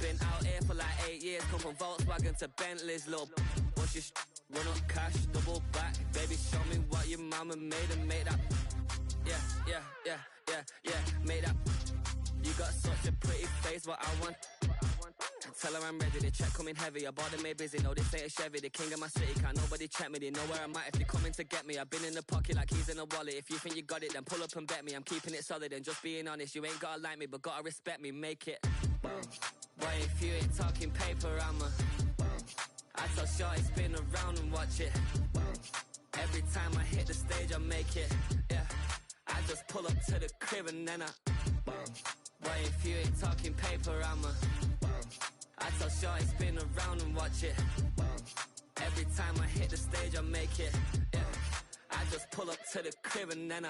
Been out here for like 8 years, come from Volkswagen to Bentleys, little what's your run up cash, double back, baby, show me what your mama made and make that. Yeah, make that. You got such a pretty face, what I want. Tell her I'm ready, the check coming heavy. I bought them made busy, no, this ain't a Chevy. The king of my city, can't nobody check me. They know where I'm at if they coming to get me. I've been in the pocket like keys in a wallet. If you think you got it, then pull up and bet me. I'm keeping it solid and just being honest. You ain't gotta like me, but gotta respect me, make it. Boy, if you ain't talking paper, I tell shorty spin around and watch it. Every time I hit the stage, I make it. Yeah, I just pull up to the crib and then boy, if you ain't talking paper, I tell shorty spin around and watch it. Every time I hit the stage, I make it. Yeah, I just pull up to the crib and then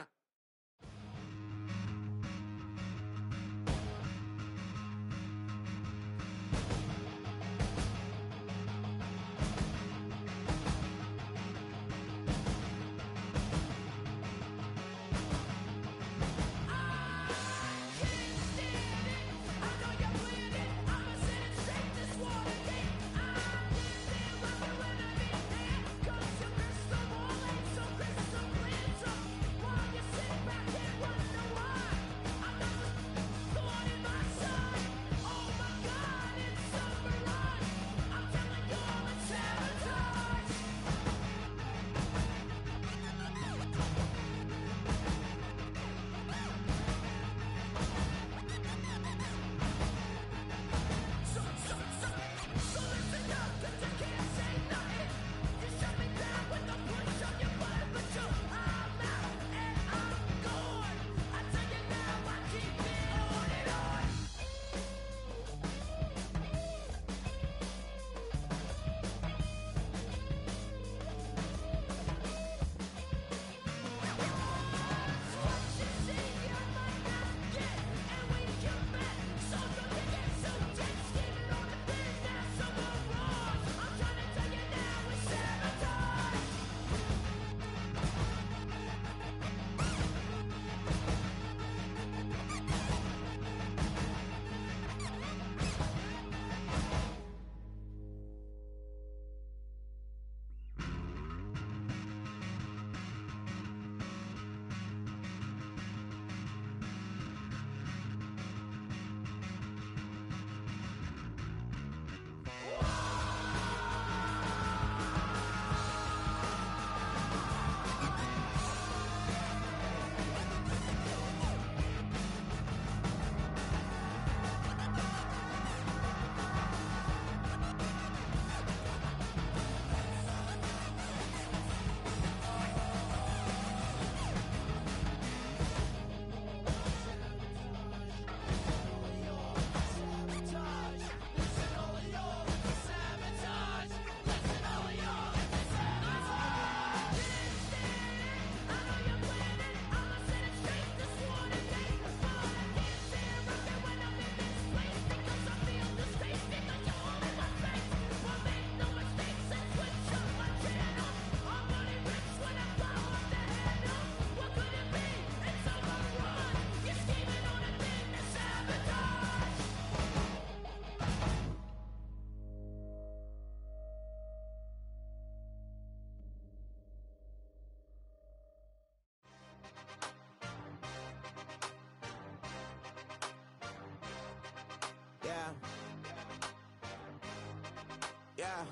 Yeah.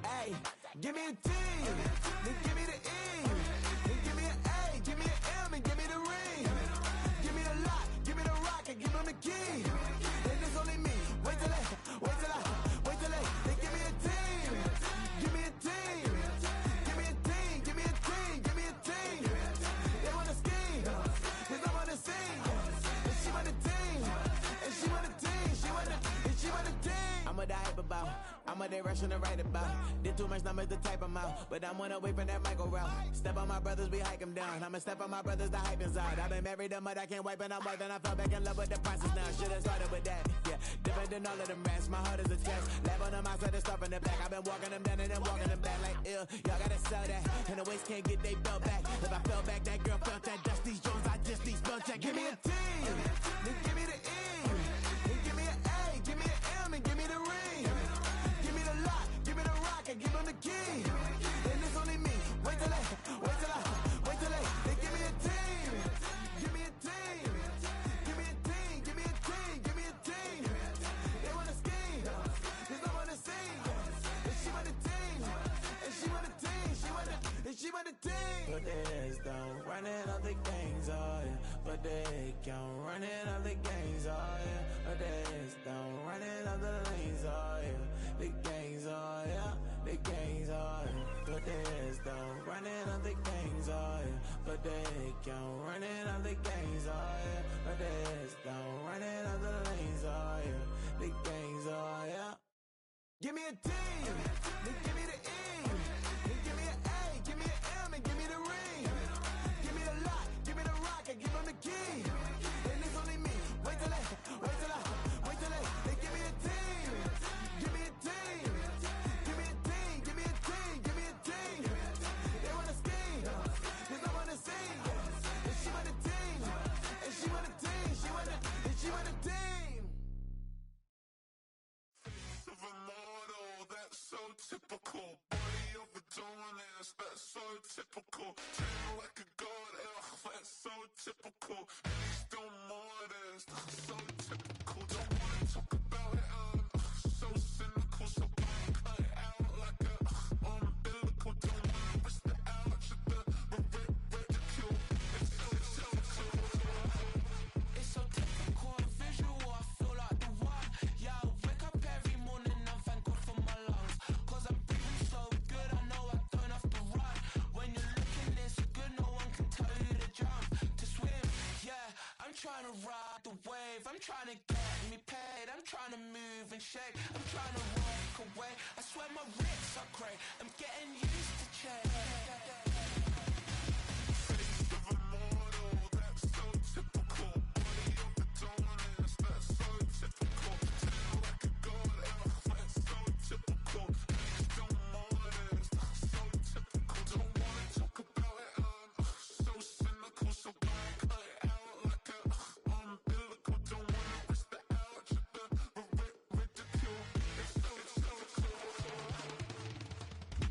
Hey, give me a T, then give me the E, then give me an A, give me an M, and give me the ring. Give me the lock, give me the rock, and give them the key. And it's only me. Wait till they give me a team. Give me a team. Give me a team. Give me a team. Give me a team. They wanna scheme, 'cause I wanna sing. And she want a team. And she want a team. She want a team. I'm a hype about. I'm a rushing to write about. Did too much numbers to type them out. But I'm one away from that Michael route. Step on my brothers, we hike them down. I'ma step on my brothers, the hype inside. I've been married them, but I can't wipe and I'm more than I fell back in love with the process now. Should've started with that. Yeah, different than all of them rats. My heart is a test. Lab on them outside, the stuff in the back. I've been walking them down and then walking them back like ill. Y'all gotta sell that. And the waist can't get they belt back. If I fell back, that girl felt that. Dust these Jones, I just need spell check. Give me a T, then give me the E, then give me a they count running out the gangs, oh yeah. But they don't running out the lanes, oh yeah. The gangs, oh yeah. Give me a T, then give me the E, then give me an A, give me an M, and give me the ring. Give me the lock, give me the rock, and give them the key. And it's only me. Wait till they give me a team. Give me a team. Give me a team. Give me a team. Give me a team. They wanna scheme, 'cause I wanna sing. And she want a team. And she want a team. She want a team. Of a model, that's so typical. Body of a Adonis, that's so typical. Treat like a god, that's so typical. He's still modest, so typical. Don't wanna talk about it, so cynical. So cut it out like a umbilical. Don't wanna risk the ouch of the ridicule. It's so typical. It's so typical and visual, I feel like the one. Yeah, I wake up every morning and thank God for my lungs. 'Cause I'm breathing so good, I know I don't have to run. When you're looking this good, no one can tell you to jump, to swim. Yeah, I'm trying to ride the wave, I'm trying to get me paid, I'm trying to move and shake, I'm trying to walk away. I swear my wrists are great, I'm getting used to change. Of a model, that's so typical. Body of a Adonis, that's so typical. Treat like a god, that's so typical. He's still modest, so typical. Don't wanna talk about it, so cynical. So cut it out like a umbilical. Don't wanna risk the ouch of the ridicule. It's so typical.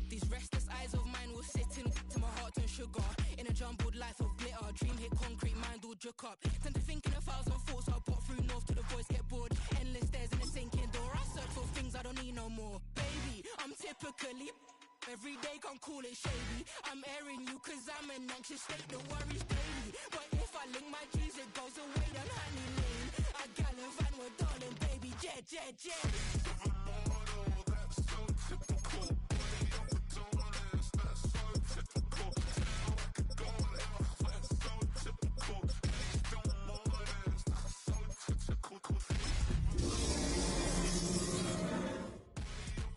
These restless eyes of mine will sit in to my heart and sugar. In a jumbled life of glitter, dream hit concrete, mind all jerk up. Tend to think in 1,000 thoughts, I'll pop through north to the voice, get bored. Endless stairs in a sinking door, I search for things I don't need no more. Baby, I'm typically every day can't call it shady. I'm airing you 'cause I'm an anxious state, the worries daily. But if I link my G's, it goes away down honey lane. I gallivant with darling, baby, jet. Of a model, that's so typical. Body of a Adonis, that's so typical. Treat like a god, that's so typical. He's still modest, so typical.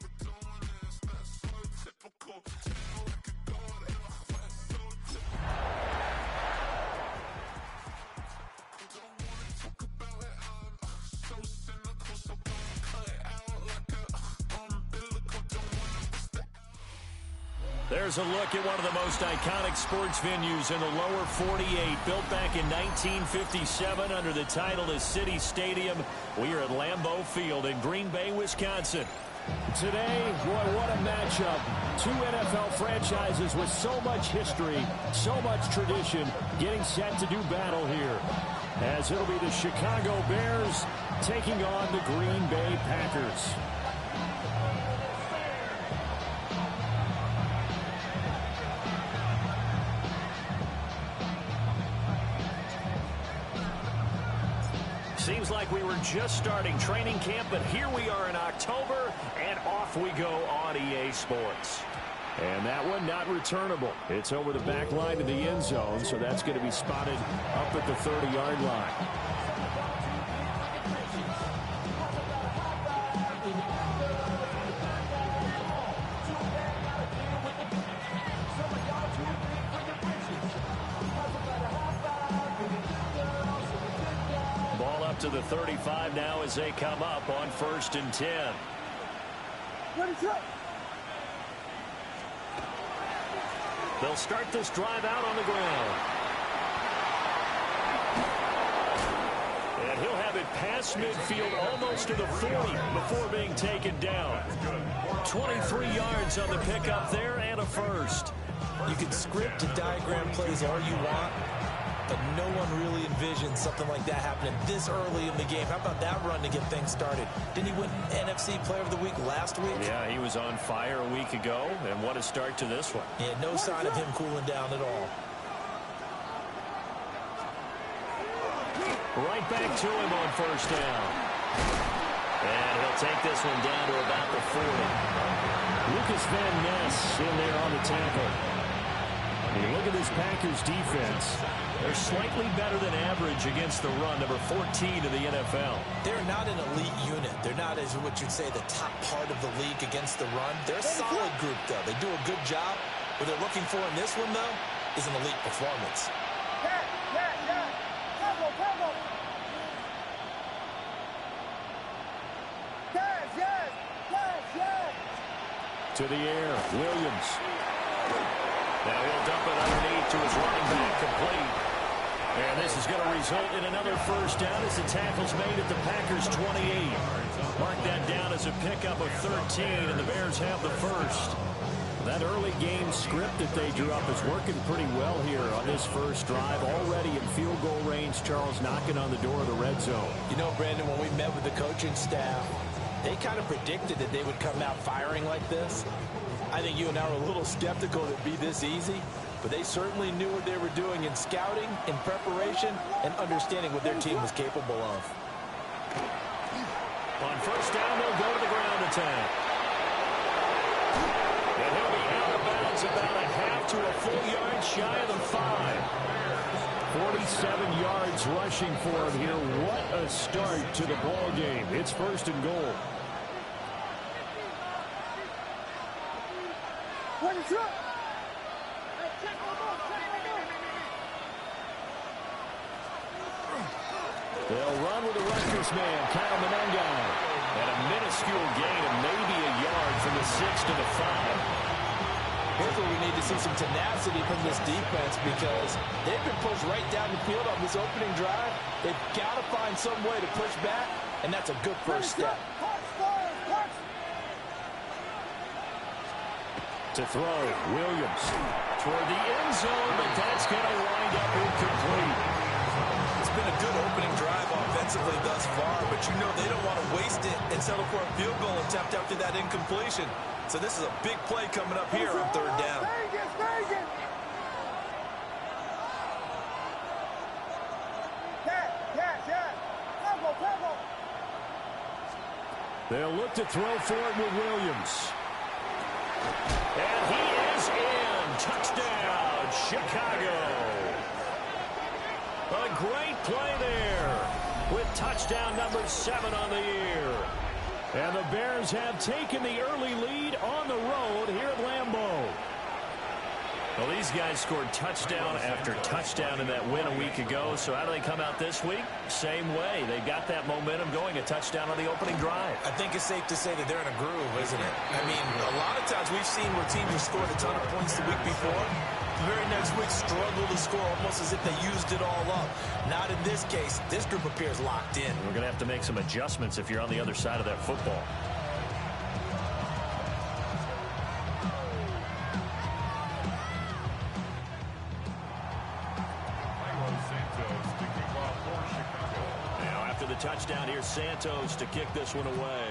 Adonis, that's so typical. Treat like a god, that's so typical. Don't wanna talk about it, so cynical. So cut it out like a umbilical. Don't wanna risk the There's a look at one of the most iconic sports venues in the lower 48. Built back in 1957 under the title of City Stadium. We are at Lambeau Field in Green Bay, Wisconsin. Today, boy, what a matchup. Two NFL franchises with so much history, so much tradition, getting set to do battle here. As it'll be the Chicago Bears taking on the Green Bay Packers. Seems like we were just starting training camp, but here we are in October, and off we go on EA Sports. And that one not returnable. It's over the back line to the end zone, so that's going to be spotted up at the 30-yard line. Ball up to the 35 now as they come up on 1st and 10. They'll start this drive out on the ground. And he'll have it past midfield almost to the 40 before being taken down. 23 yards on the pickup there and a first. You can script and diagram plays all you want, but no one really envisioned something like that happening this early in the game. How about that run to get things started? Didn't he win NFC Player of the Week last week? Yeah, he was on fire a week ago, and what a start to this one. Yeah, no sign of him cooling down at all. Right back to him on 1st down. And he'll take this one down to about the 40. Lucas Van Ness in there on the tackle. When you look at this Packers defense, they're slightly better than average against the run, number 14 in the NFL. They're not an elite unit. They're not, as what you'd say, the top part of the league against the run. They're a solid group, though. They do a good job. What they're looking for in this one, though, is an elite performance. To the air, Williams. Now he'll dump it underneath to his running back, complete. And this is going to result in another first down as the tackle's made at the Packers' 28. Mark that down as a pickup of 13, and the Bears have the first. That early game script that they drew up is working pretty well here on this first drive. Already in field goal range, Charles knocking on the door of the red zone. You know, Brandon, when we met with the coaching staff, they kind of predicted that they would come out firing like this. I think you and I were a little skeptical that it'd be this easy, but they certainly knew what they were doing in scouting, in preparation, and understanding what their team was capable of. On first down, they'll go to the ground attack. And he'll be out of bounds about a half to a full yard shy of the 5. 47 yards rushing for him here. What a start to the ball game. It's first and goal. They'll run with the Rutgers man, Kyle Monangai. And a minuscule gain of maybe a yard from the 6 to the 5. Here's where we need to see some tenacity from this defense because they've been pushed right down the field on this opening drive. They've got to find some way to push back, and that's a good first step. To throw, Williams toward the end zone, but that's going to wind up incomplete. It's been a good opening drive offensively thus far, but you know they don't want to waste it and settle for a field goal attempt after that incompletion. So this is a big play coming up here on third down. They'll look to throw for it with Williams. And he is in. Touchdown, Chicago. A great play there with touchdown number 7 on the year. And the Bears have taken the early lead on the road here at Lambeau. Well, these guys scored touchdown after touchdown in that win a week ago. So how do they come out this week? Same way. They got that momentum going, a touchdown on the opening drive. I think it's safe to say that they're in a groove, isn't it? I mean, a lot of times we've seen where teams have scored a ton of points the week before. The very next week struggle to score almost as if they used it all up. Not in this case. This group appears locked in. We're going to have to make some adjustments if you're on the other side of that football. Touchdown here, Santos to kick this one away.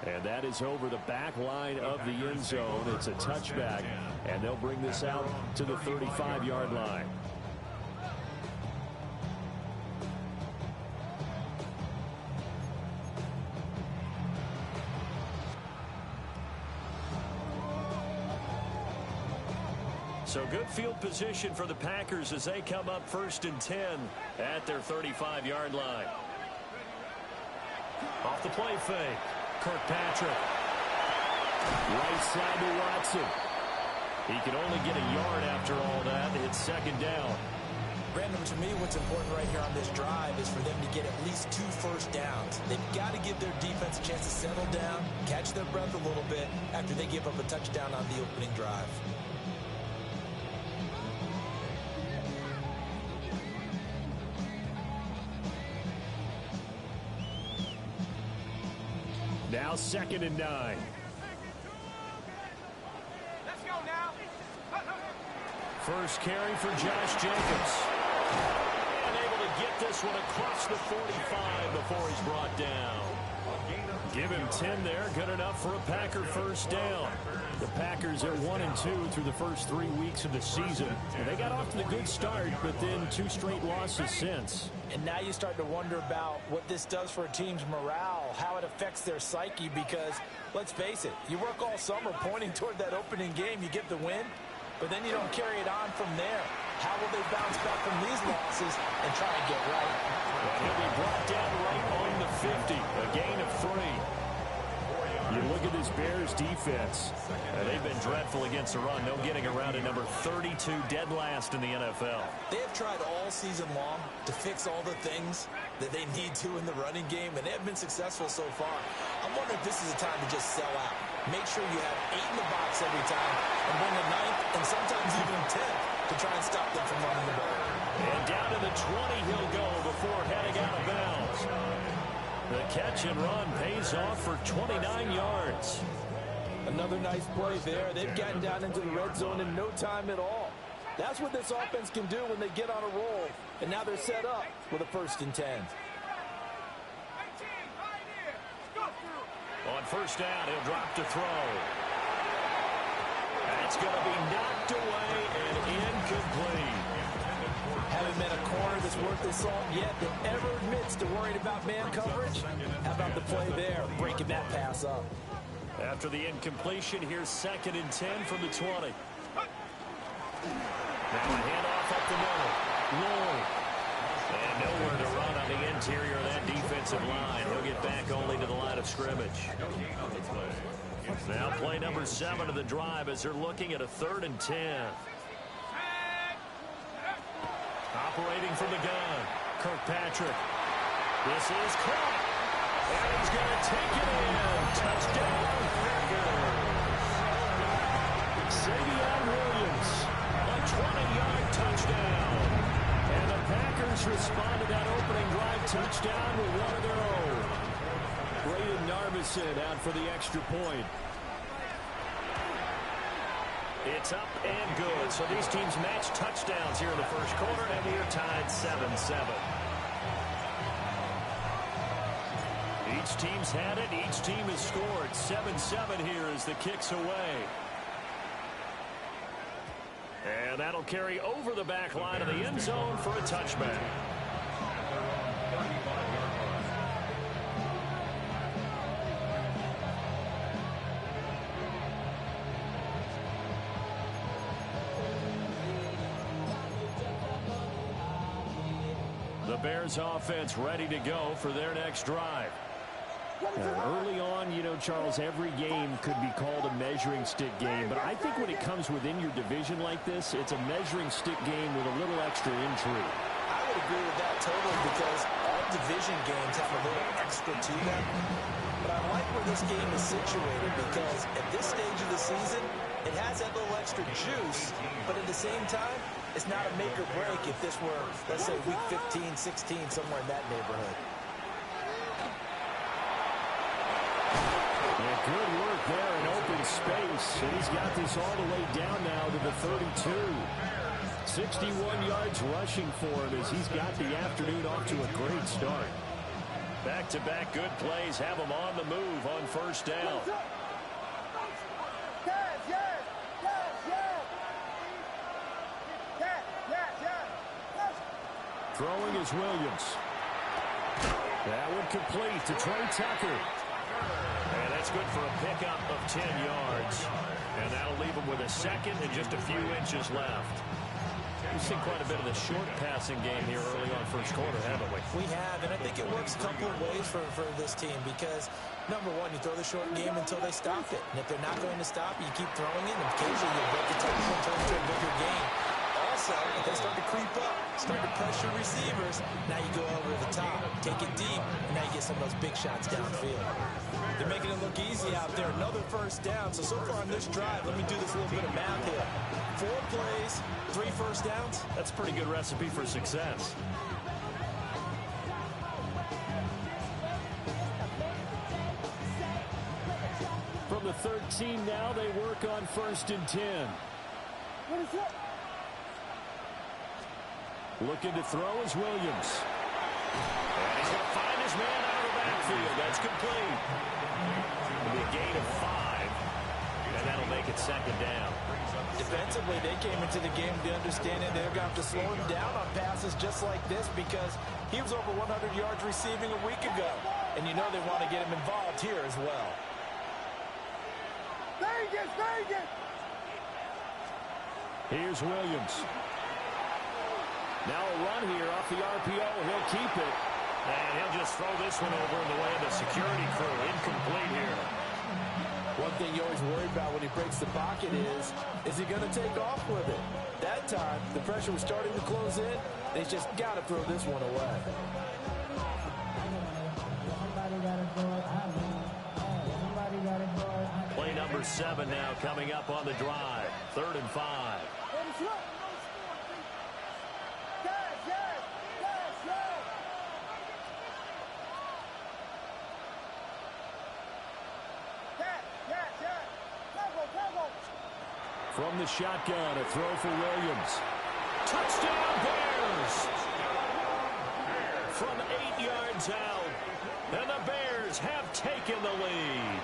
And that is over the back line of the end zone. It's a touchback, and they'll bring this out to the 35-yard line. So good field position for the Packers as they come up 1st and 10 at their 35-yard line. Off the play fake, Kirkpatrick. Right side to Watson. He can only get a yard after all that. It's 2nd down. Brandon, to me, what's important right here on this drive is for them to get at least 2 first downs. They've got to give their defense a chance to settle down, catch their breath a little bit after they give up a touchdown on the opening drive. Now 2nd and 9. Let's go now. First carry for Josh Jacobs. And able to get this this one across the 45 before he's brought down. Give him 10 there. Good enough for a Packer first down. The Packers are 1-2 through the first 3 weeks of the season. And they got off to the good start, but then 2 straight losses since. And now you start to wonder about what this does for a team's morale, how it affects their psyche, because, let's face it, you work all summer pointing toward that opening game, you get the win, but then you don't carry it on from there. How will they bounce back from these losses and try and get right? And he'll be brought down right on the 50, a gain of 3. You look at this Bears defense. They've been dreadful against the run. No getting around at number 32, dead last in the NFL. They have tried all season long to fix all the things that they need to in the running game, and they have been successful so far. I'm wondering if this is a time to just sell out. Make sure you have 8 in the box every time and bring a 9th and sometimes even a 10th to try and stop them from running the ball. And down to the 20 he'll go before heading out of bounds. The catch and run pays off for 29 yards. Another nice play there. They've gotten down into the red zone in no time at all. That's what this offense can do when they get on a roll. And now they're set up with a 1st and 10. On first down, he'll drop to throw. That's going to be knocked away and incomplete. Haven't met a corner that's worth the salt yet that ever admits to worrying about man coverage. How about the play there, breaking that pass up? After the incompletion, here's 2nd and 10 from the 20. Now a handoff up the middle. Lloyd. And nowhere to run on the interior of that defensive line. He'll get back only to the line of scrimmage. Now play number 7 of the drive as they're looking at a 3rd and 10. Operating from the gun, Kirkpatrick. This is caught. And he's going to take it in. Touchdown, Packers. Xavier Williams, a 20-yard touchdown. And the Packers respond to that opening drive touchdown with one of their own. Braden Narvison out for the extra point. It's up and good. So these teams match touchdowns here in the first quarter, and we are tied 7-7. Each team's had it. Each team has scored. 7-7 here as the kick's away. And that'll carry over the back line of the end zone for a touchback. The Bears offense ready to go for their next drive. Early on, you know, Charles, every game could be called a measuring stick game. But I think when it comes within your division like this, it's a measuring stick game with a little extra intrigue. I would agree with that totally because all division games have a little extra to them. But I like where this game is situated because at this stage of the season, it has that little extra juice. But at the same time, it's not a make or break if this were, let's say, week 15, 16, somewhere in that neighborhood. Yeah, good work there in open space. And he's got this all the way down now to the 32. 61 yards rushing for him as he's got the afternoon off to a great start. Back-to-back good plays have him on the move on first down. Throwing is Williams. That one complete to Trey Tucker. And that's good for a pickup of 10 yards. And that'll leave him with a 2nd and just a few inches left. We've seen quite a bit of the short passing game here early on first quarter, haven't we? We have, and I think it works a couple of ways for this team because, number one, you throw the short game until they stop it. And if they're not going to stop, you keep throwing it, and occasionally you break the tempo and turn it to a bigger game. Also, if they start to creep up, start to pressure receivers, now you go over the top, take it deep, and now you get some of those big shots downfield. They're making it look easy out there. Another first down. So far on this drive, let me do this little bit of math here. 4 plays, 3 first downs. That's a pretty good recipe for success. From the 13 now, they work on 1st and 10. Looking to throw is Williams. And he's going to find his man out of the backfield. That's complete. It'll be a gain of 5, and that'll make it second down. Defensively, they came into the game to understanding they're going to have to slow him down on passes just like this because he was over 100 yards receiving a week ago. And you know they want to get him involved here as well. Vegas! Here's Williams. Now a run here off the RPO. He'll keep it. And he'll just throw this one over in the way of the security crew. Incomplete here. One thing you always worry about when he breaks the pocket is he going to take off with it? That time, the pressure was starting to close in, and he's just got to throw this one away. Play number 7 now coming up on the drive. 3rd and 5. From the shotgun, a throw for Williams. Touchdown, Bears! From 8 yards out, and the Bears have taken the lead.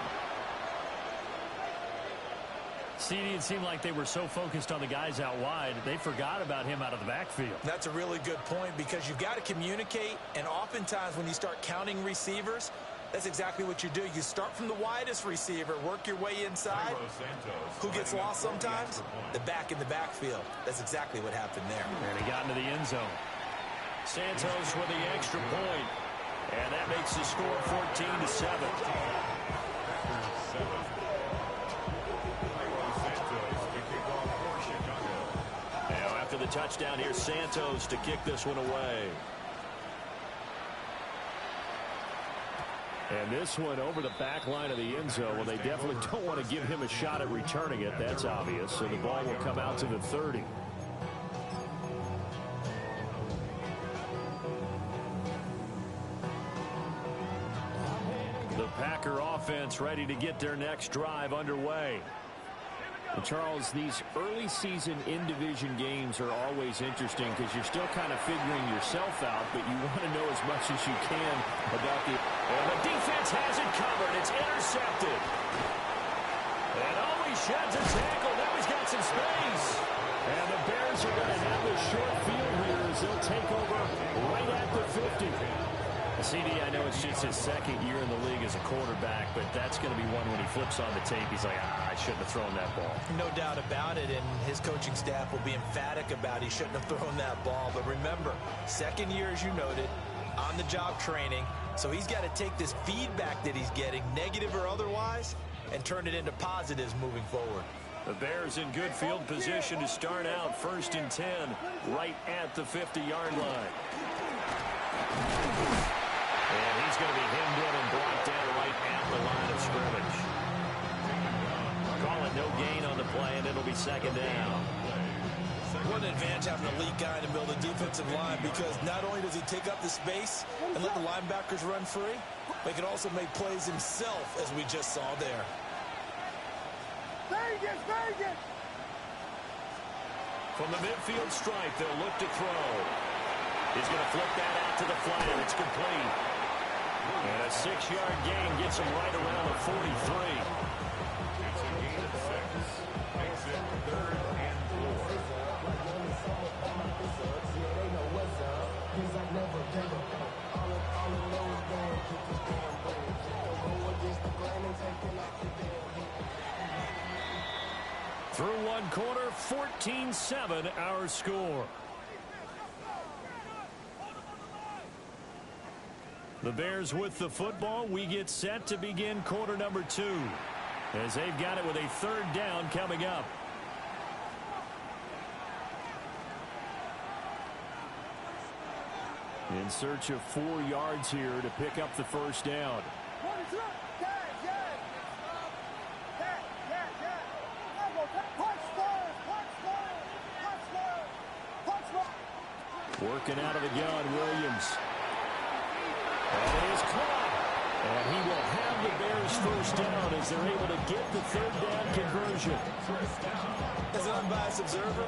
CD, it seemed like they were so focused on the guys out wide, they forgot about him out of the backfield. That's a really good point because you've got to communicate, and oftentimes when you start counting receivers, that's exactly what you do. You start from the widest receiver, work your way inside. Who gets lost sometimes? The back in the backfield. That's exactly what happened there. And he got into the end zone. Santos with the extra point. And that makes the score 14-7. Now after the touchdown, here's Santos to kick this one away. And this one over the back line of the end zone. Well, they definitely don't want to give him a shot at returning it. That's obvious. So the ball will come out to the 30. The Packer offense ready to get their next drive underway. And Charles, these early season in-division games are always interesting because you're still kind of figuring yourself out, but you want to know as much as you can about the... And the defense has it covered. It's intercepted. And he sheds a tackle. Now he's got some space. And the Bears are going to have a short field here as they'll take over right at the 50. CD, I know it's just his second year in the league as a quarterback, but that's going to be one when he flips on the tape. He's like, I shouldn't have thrown that ball. No doubt about it, and his coaching staff will be emphatic about he shouldn't have thrown that ball. But remember, second year, as you noted, on-the-job training, so he's got to take this feedback that he's getting, negative or otherwise, and turn it into positives moving forward. The Bears in good field position to start out 1st and 10 right at the 50-yard line. And he's going to be hemmed in and brought down right at the line of scrimmage. Call it no gain on the play, and it'll be second down. What an advantage having an elite guy to build a defensive line, because not only does he take up the space and let the linebackers run free, but he can also make plays himself, as we just saw there. Vegas! From the midfield stripe, they'll look to throw. He's going to flip that out to the flat, and it's complete. And a 6-yard gain gets him right around the 43. It's a gain of 6. Makes it 3rd and 4. Through one quarter, 14-7 our score. The Bears with the football. We get set to begin quarter number 2 as they've got it with a 3rd down coming up. In search of 4 yards here to pick up the 1st down. Working out of the gun, Williams. And it is caught. And he will have the Bears 1st down as they're able to get the 3rd down conversion. As an unbiased observer,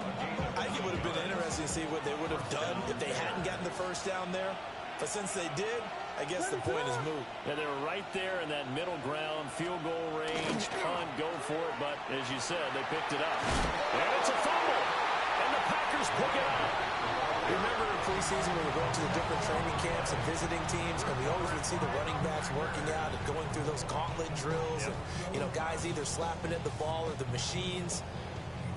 I think it would have been interesting to see what they would have done if they hadn't gotten the 1st down there. But since they did, I guess the point is moot. Yeah, they were right there in that middle ground, field goal range, punt, go for it. But as you said, they picked it up. And it's a fumble. And the Packers pick it up. Remember in preseason when we were going to the different training camps and visiting teams, and we always would see the running backs working out and going through those gauntlet drills. Yep. And, guys either slapping at the ball or the machines.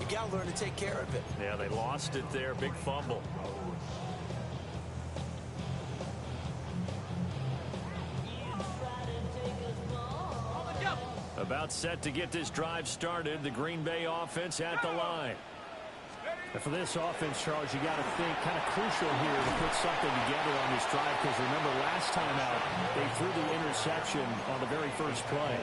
You got to learn to take care of it. Yeah, they lost it there. Big fumble. About set to get this drive started. The Green Bay offense at the line. And for this offense, Charles, you got to think kind of crucial here to put something together on this drive, because remember last time out, they threw the interception on the very first play.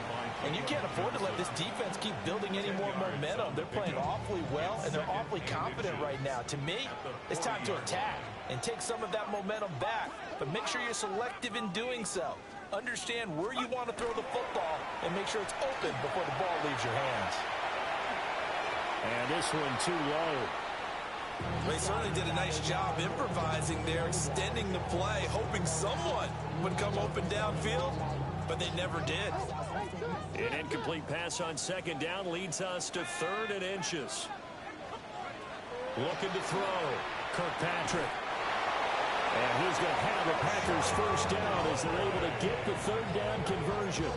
And you can't afford to let this defense keep building any more momentum. They're playing awfully well, and they're awfully confident right now. To me, it's time to attack and take some of that momentum back, but make sure you're selective in doing so. Understand where you want to throw the football and make sure it's open before the ball leaves your hands. And this one too low. They certainly did a nice job improvising there, extending the play, hoping someone would come open downfield, but they never did. An incomplete pass on second down leads us to 3rd and inches. Looking to throw. Kirkpatrick. And he's going to have the Packers first down as they're able to get the 3rd down conversion.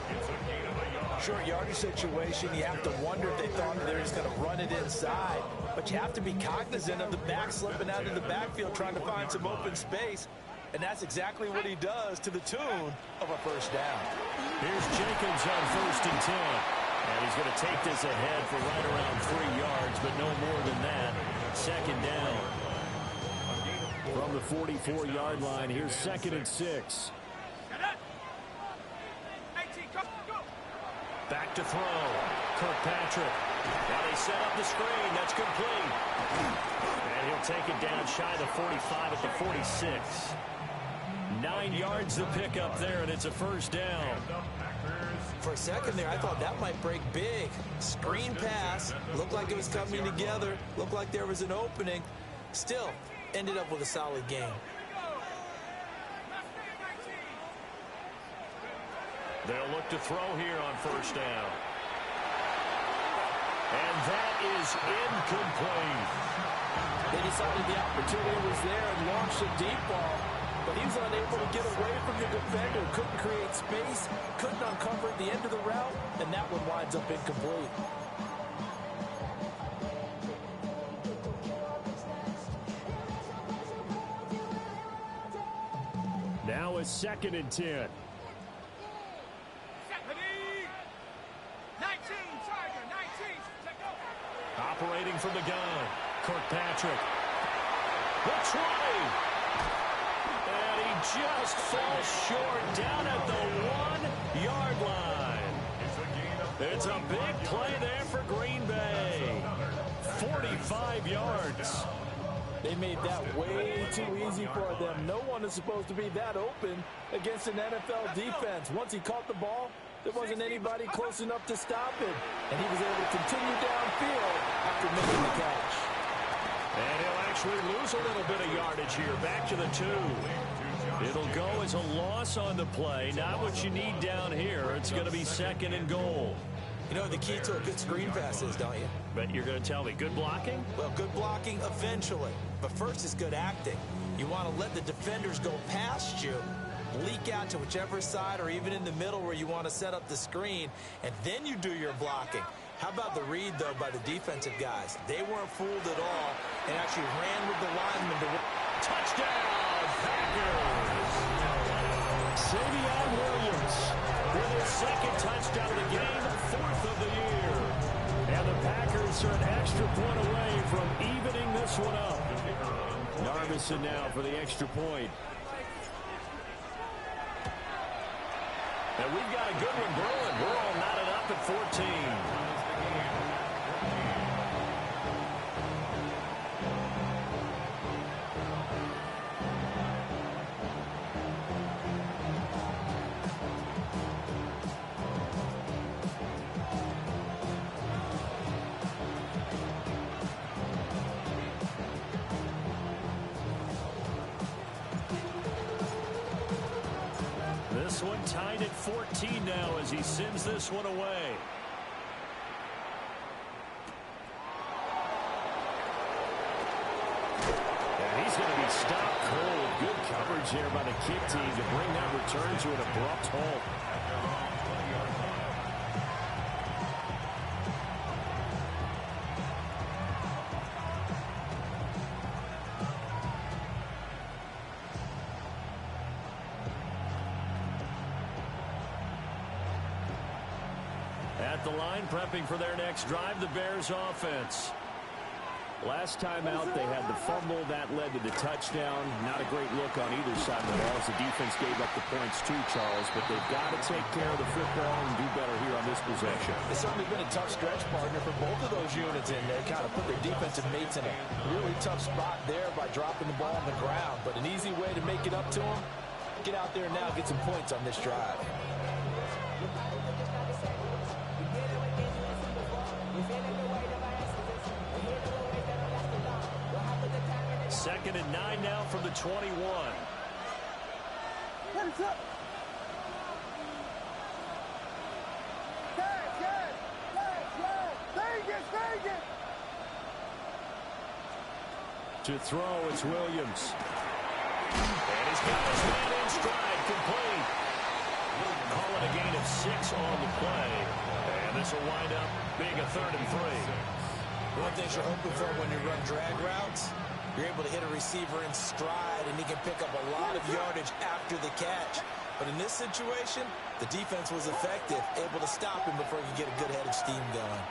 Short yardage situation, you have to wonder if they thought they were just going to run it inside. But you have to be cognizant of the back slipping out of the backfield trying to find some open space. And that's exactly what he does to the tune of a first down. Here's Jacobs on 1st and 10. And he's going to take this ahead for right around 3 yards, but no more than that. 2nd down. From the 44-yard line, here's 2nd and 6. Back to throw. Kirkpatrick. Now they set up the screen. That's complete. And he'll take it down shy of the 45 at the 46. 9 yards to pick up there, and it's a first down. For a second there, I thought that might break big. Screen pass. Looked like it was coming together. Looked like there was an opening. Still, ended up with a solid game. They'll look to throw here on first down. And that is incomplete. They decided the opportunity was there and launched a deep ball, but he was unable to get away from the defender. Couldn't create space, couldn't uncover the end of the route, and that one winds up incomplete. Now a 2nd and 10. Operating from the gun, Kirkpatrick. The try. And he just falls short down at the 1-yard line. It's a big play there for Green Bay. 45 yards. They made that way too easy for them. No one is supposed to be that open against an NFL defense. Once he caught the ball, there wasn't anybody close enough to stop him. And he was able to continue downfield after making the catch. And he'll actually lose a little bit of yardage here. Back to the 2. It'll go as a loss on the play. Not what you need down here. It's going to be 2nd and goal. You know what the key to a good screen pass is, don't you? But you're going to tell me, good blocking? Well, good blocking eventually. But first is good acting. You want to let the defenders go past you, leak out to whichever side or even in the middle where you want to set up the screen, and then you do your blocking. How about the read, though, by the defensive guys? They weren't fooled at all and actually ran with the lineman to touchdown, Packers! Savion Williams with his 2nd touchdown of the game, 4th of the year. And the Packers are an extra point away from evening this one up. Narvison now for the extra point. And we've got a good one brewing. We're all knotted up at 14. This one tied at 14 now as he sends this one away. And he's going to be stopped cold. Good coverage there by the kick team to bring that return to an abrupt halt. At the line, prepping for their next drive, the Bears offense. Last time out, they had the fumble. That led to the touchdown. Not a great look on either side of the ball as the defense gave up the points too, Charles. But they've got to take care of the football and do better here on this possession. It's certainly been a tough stretch, partner, for both of those units in there. Kind of put their defensive mates in a really tough spot there by dropping the ball on the ground. But an easy way to make it up to them, get out there now, get some points on this drive. Second and 9 now from the 21. To throw, it's Williams. And he's got his man in stride, complete. Call it a gain of 6 on the play. And this will wind up being a 3rd and 3. One thing you're hoping for when you run drag routes, you're able to hit a receiver in stride, and he can pick up a lot of yardage after the catch. But in this situation, the defense was effective, able to stop him before he could get a good head of steam going.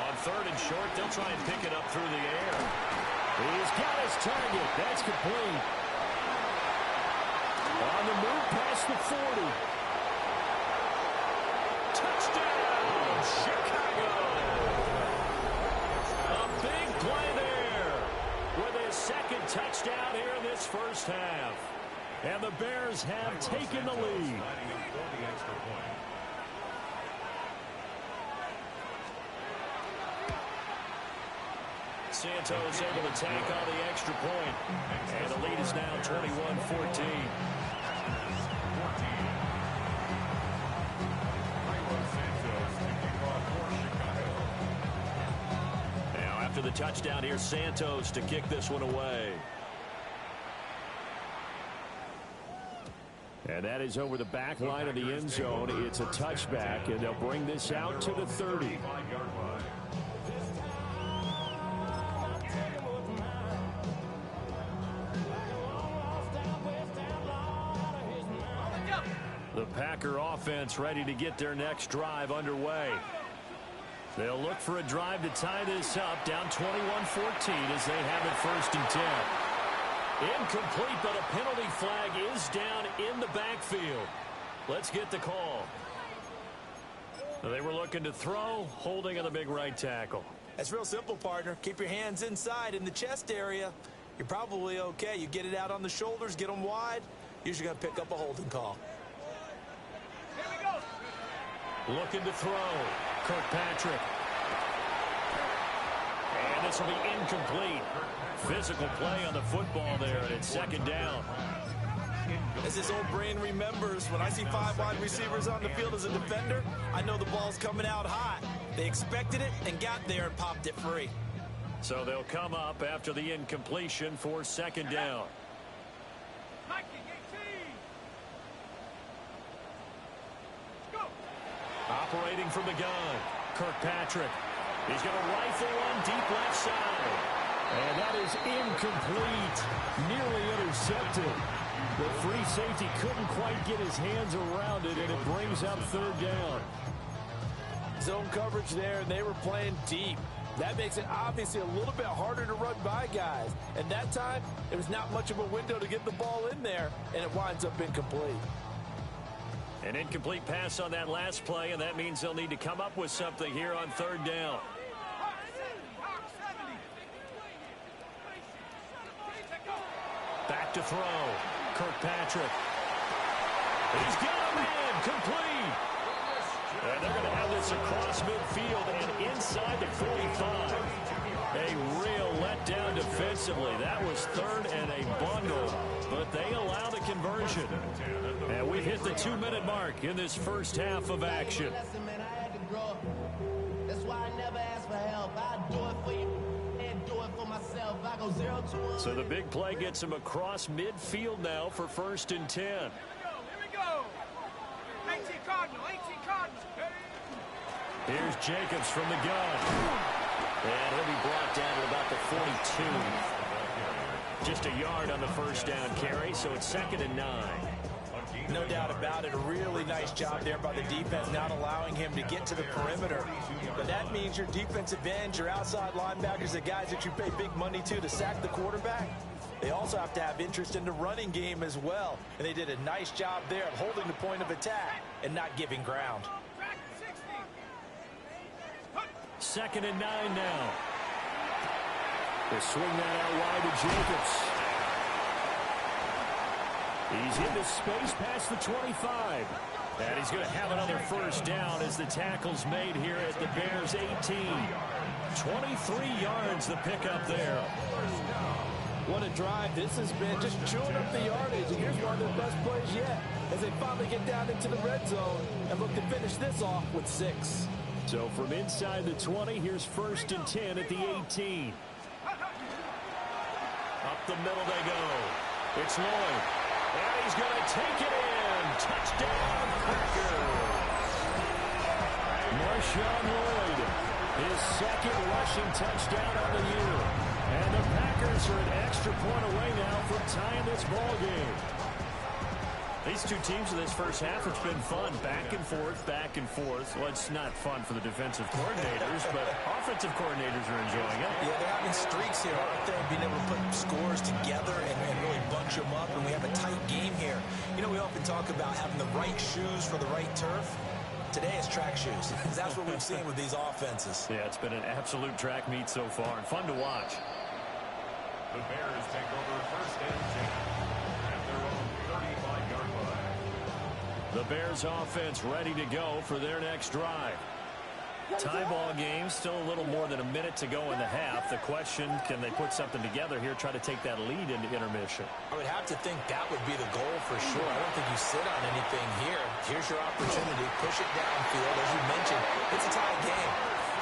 On 3rd and short, they'll try and pick it up through the air. He's got his target. That's complete. On the move past the 40. Touchdown, Chicago. A big play there with his second touchdown here in this first half. And the Bears have taken the lead. Santos able to take on the extra point. And the lead is now 21-14. Now after the touchdown, here's Santos to kick this one away. And that is over the back line of the end zone. It's a touchback, and they'll bring this out to the 30. The Packer offense ready to get their next drive underway. They'll look for a drive to tie this up, down 21-14 as they have it 1st and 10. Incomplete, but a penalty flag is down in the backfield. Let's get the call. They were looking to throw, holding on the big right tackle. That's real simple, partner. Keep your hands inside in the chest area. You're probably okay. You get it out on the shoulders, get them wide. Usually going to pick up a holding call. Looking to throw. Kirkpatrick. And this will be incomplete. Physical play on the football there, and it's 2nd down. As his old brain remembers, when I see 5 wide receivers on the field as a defender, I know the ball's coming out hot. They expected it and got there and popped it free. So they'll come up after the incompletion for 2nd down. Operating from the gun, Kirkpatrick. He's going to rifle one deep left side. And that is incomplete. Nearly intercepted. The free safety couldn't quite get his hands around it, and it brings up 3rd down. Zone coverage there, and they were playing deep. That makes it obviously a little bit harder to run by guys. And that time, there was not much of a window to get the ball in there, and it winds up incomplete. An incomplete pass on that last play, and that means they'll need to come up with something here on 3rd down. Back to throw. Kirkpatrick. He's got a man. Complete. And they're going to have this across midfield and inside the 45. A real letdown defensively. That was third and a bundle, but they allow the conversion. And we've hit the 2-minute mark in this first half of action. That's why I never ask for help. I do it for you and do it for myself. I go 0 to 1. So the big play gets him across midfield now for 1st and 10. Here we go. 18 Cardinal, 18 Cardinal. Here's Jacobs from the gun. And he'll be brought down to about the 42. Just a yard on the first down carry, so it's 2nd and 9. No doubt about it. A really nice job there by the defense, not allowing him to get to the perimeter. But that means your defensive ends, your outside linebackers, the guys that you pay big money to sack the quarterback, they also have to have interest in the running game as well. And they did a nice job there of holding the point of attack and not giving ground. 2nd and 9 now. They swing that out wide to Jacobs. He's into space past the 25. And he's going to have another first down as the tackle's made here at the Bears 18. 23 yards the pickup there. What a drive this has been, just chewing up the yardage. And here's one of their best plays yet as they finally get down into the red zone and look to finish this off with 6. So from inside the 20, here's 1st and 10 at the 18. Up the middle they go. It's Lloyd. And he's going to take it in. Touchdown, Packers. Marshawn Lloyd, his 2nd rushing touchdown on the year. And the Packers are an extra point away now from tying this ball game. These two teams in this first half, it's been fun. Back and forth, back and forth. Well, it's not fun for the defensive coordinators, but offensive coordinators are enjoying it. Yeah, they're having streaks here, aren't they? Being able to put scores together and really bunch them up, and we have a tight game here. You know, we often talk about having the right shoes for the right turf. Today it's track shoes. That's what we've seen with these offenses. Yeah, it's been an absolute track meet so far, and fun to watch. The Bears take over 1st and 10 at their own 35-yard line. The Bears offense ready to go for their next drive. Tie ball game, still a little more than a minute to go in the half. The question, can they put something together here, try to take that lead into intermission? I would have to think that would be the goal for sure. I don't think you sit on anything here. Here's your opportunity. Push it downfield. As you mentioned, it's a tie game.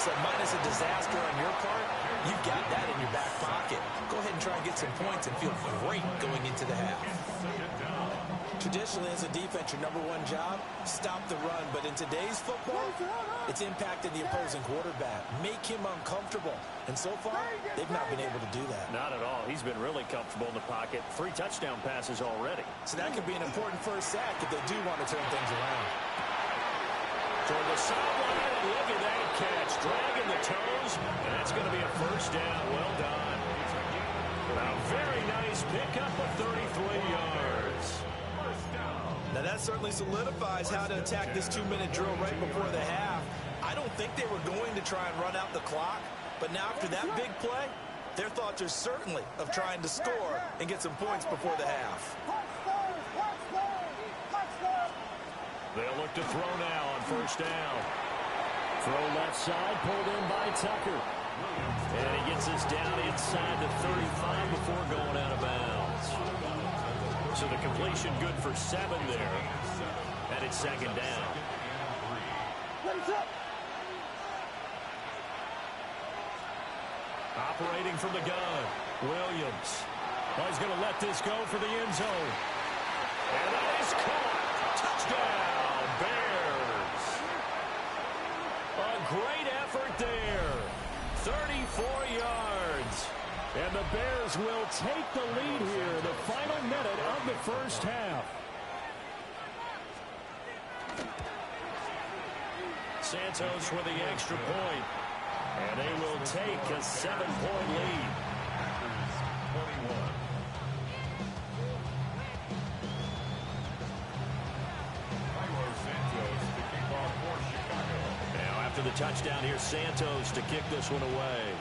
So minus a disaster on your part, you've got that in your back pocket. Go ahead and try and get some points and feel great going into the half. Traditionally, as a defense, your number one job, stop the run. But in today's football, it's impacting the opposing quarterback. Make him uncomfortable. And so far, they've not been able to do that. Not at all. He's been really comfortable in the pocket. 3 touchdown passes already. So that could be an important first sack if they do want to turn things around. Toward the sideline, and look at that catch. Dragging the toes, and that's going to be a first down. Well done. A very nice pickup of 33 yards. Now that certainly solidifies how to attack this 2-minute drill right before the half. I don't think they were going to try and run out the clock, but now after that big play, their thoughts are certainly of trying to score and get some points before the half. They'll look to throw now on first down. Throw left side, pulled in by Tucker. And he gets us down inside the 35 before going out of bounds. So the completion good for 7 there. And it's 2nd down. Operating from the gun, Williams. Oh, he's going to let this go for the end zone. And that is caught. Touchdown, Bears. A great effort there. 34 yards. And the Bears will take the lead here in the final minute of the first half. Santos with the extra point. And they will take a 7-point lead. 21. Santos to kick off for Chicago. Now after the touchdown, here's Santos to kick this one away.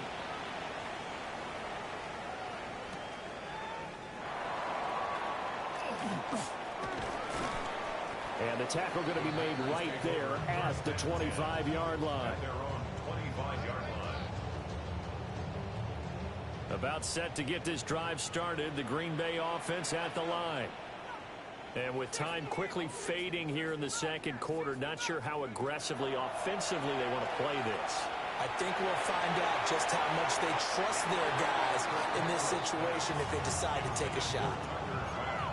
And the tackle going to be made right there at the 25-yard line. Their own 25-yard line. About set to get this drive started, the Green Bay offense at the line. And with time quickly fading here in the second quarter, not sure how aggressively, offensively they want to play this. I think we'll find out just how much they trust their guys in this situation if they decide to take a shot.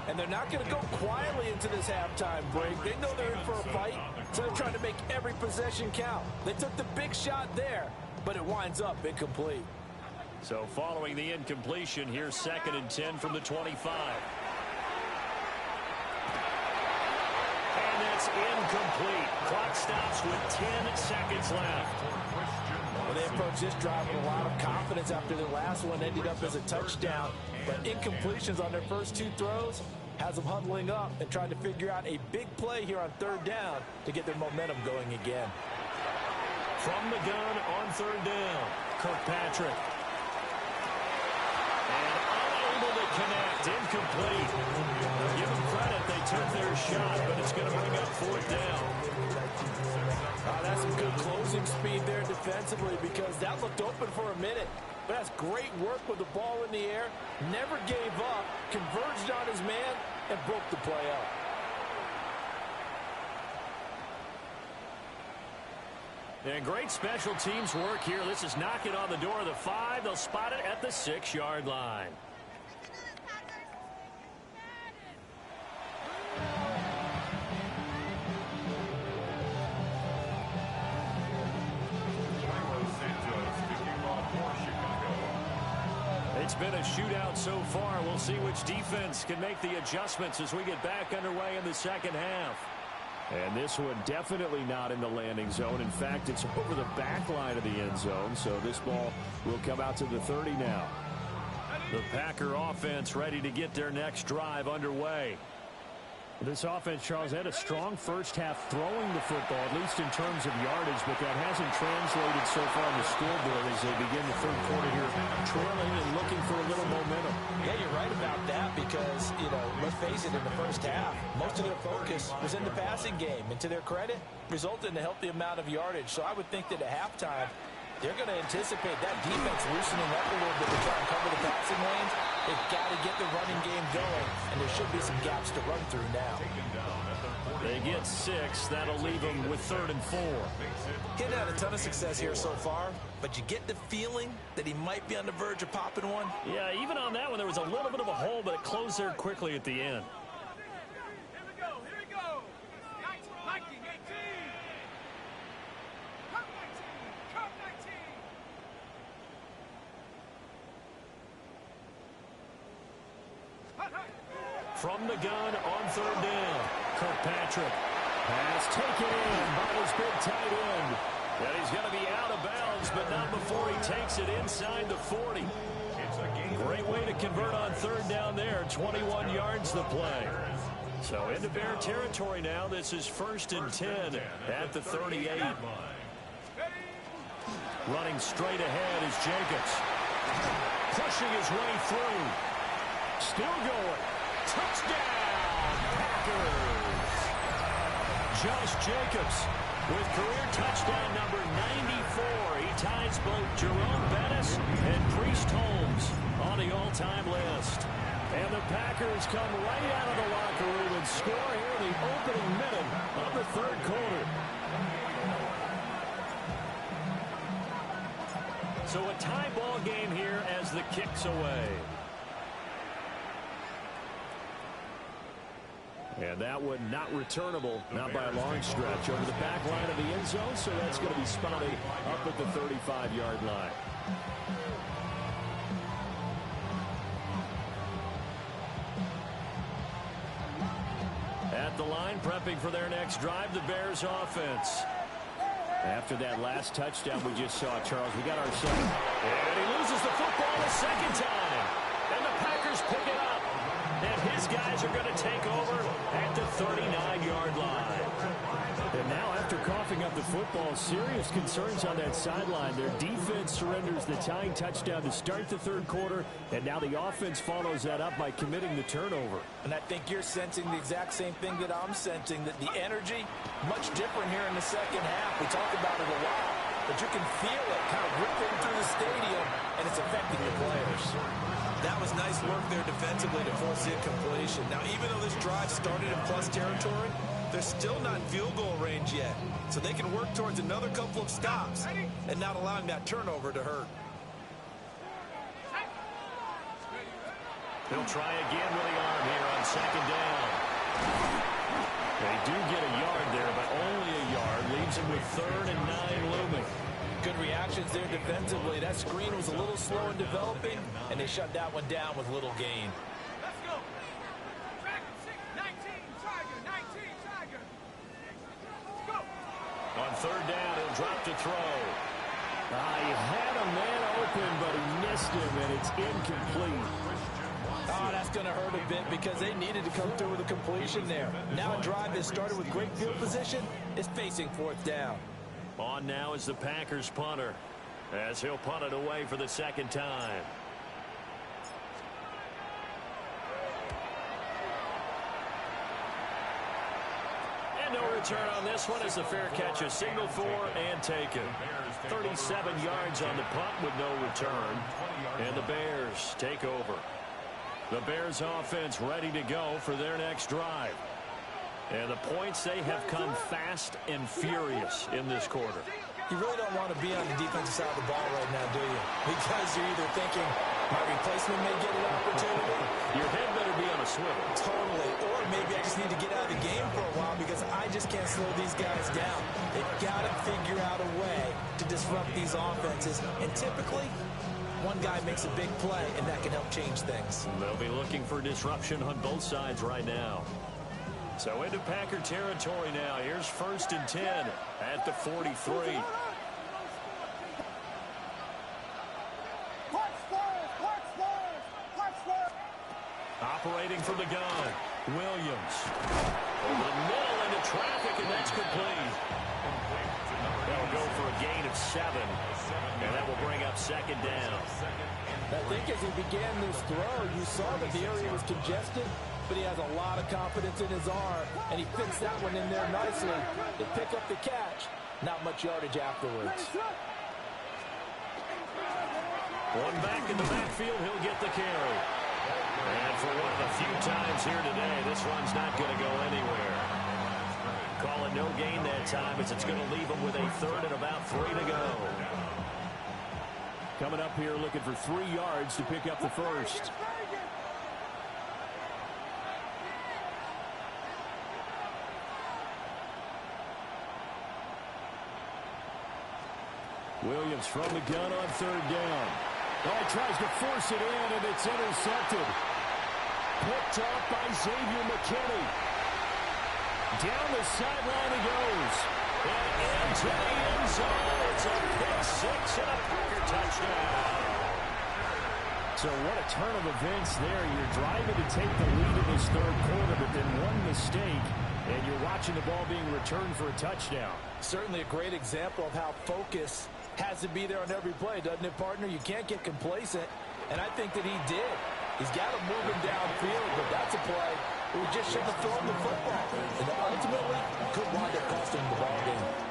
And they're not going to go quietly into this halftime break. They know they're in for a fight, so they're trying to make every possession count. They took the big shot there, but it winds up incomplete. So following the incompletion, here's 2nd and 10 from the 25. And that's incomplete. Clock stops with 10 seconds left. Well, they approach this drive with a lot of confidence after their last one ended up as a touchdown. But incompletions on their first 2 throws has them huddling up and trying to figure out a big play here on 3rd down to get their momentum going again. From the gun on 3rd down, Kirkpatrick. And unable to connect, incomplete. Give them credit, they took their shot, but it's going to bring up 4th down. That's some good closing speed there defensively because that looked open for a minute. But that's great work with the ball in the air. Never gave up, converged on his man, and broke the play up. And great special teams work here. This is knocking on the door of the 5. They'll spot it at the 6-yard line. It's been a shootout so far. We'll see which defense can make the adjustments as we get back underway in the second half. And this one definitely not in the landing zone. In fact, it's over the back line of the end zone, so this ball will come out to the 30 now. The Packer offense ready to get their next drive underway. This offense, Charles, had a strong first half throwing the football, at least in terms of yardage, but that hasn't translated so far on the scoreboard as they begin the third quarter here, trailing and looking for a little momentum. Yeah, you're right about that because, let's face it, in the first half, most of their focus was in the passing game. And to their credit, resulted in a healthy amount of yardage. So I would think that at halftime, they're going to anticipate that defense loosening up a little bit to try and cover the passing lanes. They've got to get the running game going, and there should be some gaps to run through now. They get 6. That'll leave them with 3rd and 4. He hadn't had a ton of success here so far, but you get the feeling that he might be on the verge of popping one. Yeah, even on that one, there was a little bit of a hole, but it closed there quickly at the end. Here we go, here we go. 19, 18. Cup 19, Cup 19. From the gun on 3rd down, Kirkpatrick. Pass taken in by his big tight end. And he's going to be out of bounds, but not before he takes it inside the 40. Great way to convert on 3rd down there. 21 yards the play. So into Bear territory now. This is 1st and 10 at the 38. Running straight ahead is Jacobs. Pushing his way through. Still going. Touchdown, Packers. Josh Jacobs with career touchdown number 94. He ties both Jerome Bettis and Priest Holmes on the all-time list. And the Packers come right out of the locker room and score here in the opening minute of the 3rd quarter. So a tie ball game here as the kick's away. And that one not returnable, not by a long stretch, over the back line of the end zone, so that's going to be spotted up at the 35-yard line. At the line, prepping for their next drive, the Bears offense. After that last touchdown we just saw, Charles, we got ourselves. And he loses the football a second time. And the Packers pick it up. And his guys are going to take over at the 39-yard line. And now after coughing up the football, serious concerns on that sideline. Their defense surrenders the tying touchdown to start the 3rd quarter, and now the offense follows that up by committing the turnover. And I think you're sensing the exact same thing that I'm sensing, that the energy, much different here in the second half. We talked about it a lot. but you can feel it kind of ripping through the stadium, and it's affecting the players. That was nice work there defensively to force the incompletion. Now, even though this drive started in plus territory, they're still not in field goal range yet. So they can work towards another couple of stops and not allowing that turnover to hurt. He'll try again with the arm here on second down. They do get a yard there, but only a yard. Leaves him with 3rd and 9 looming. Good reactions there defensively. That screen was a little slow in developing, and they shut that one down with little gain. Let's go. Track 19, Tiger, 19, Tiger. Let's go. On 3rd down, he'll drop to throw. He had a man open, but he missed him, and it's incomplete. Oh, that's going to hurt a bit because they needed to come through with a completion there. Now a drive that started with great field position is facing 4th down. On now is the Packers punter, as he'll punt it away for the 2nd time. And no return on this one as the fair catch is signaled for and taken. 37 yards on the punt with no return. And the Bears take over. The Bears offense ready to go for their next drive. And the points, they have come fast and furious in this quarter. You really don't want to be on the defensive side of the ball right now, do you? Because you're either thinking, my replacement may get an opportunity. Your head better be on a swivel. Totally. Or maybe I just need to get out of the game for a while because I just can't slow these guys down. They've got to figure out a way to disrupt these offenses. And typically, one guy makes a big play, and that can help change things. They'll be looking for disruption on both sides right now. So into Packer territory now. Here's 1st and 10 at the 43. Operating from the gun, Williams. Over the middle into traffic, and that's complete. That'll go for a gain of 7, and that will bring up 2nd down. I think as he began this throw, you saw that the area was congested, but he has a lot of confidence in his arm, and he fits that one in there nicely. They pick up the catch, not much yardage afterwards. One back in the backfield, he'll get the carry. And for one of the few times here today, this one's not going to go anywhere. Call it no gain that time as it's going to leave him with a 3rd and about 3 to go. Coming up here looking for 3 yards to pick up the 1st. Williams from the gun on 3rd down. Oh, tries to force it in, and it's intercepted. Picked up by Xavier McKinney. Down the sideline he goes. And into the end zone. It's a pick 6 and a Packer touchdown. So what a turn of events there. You're driving to take the lead in this 3rd quarter, but then one mistake, and you're watching the ball being returned for a touchdown. Certainly a great example of how focus has to be there on every play, doesn't it, partner? You can't get complacent, and I think that he did. He's got to move him downfield, but that's a play where he just shouldn't have thrown the football. And ultimately, could wind up costing him the ball game.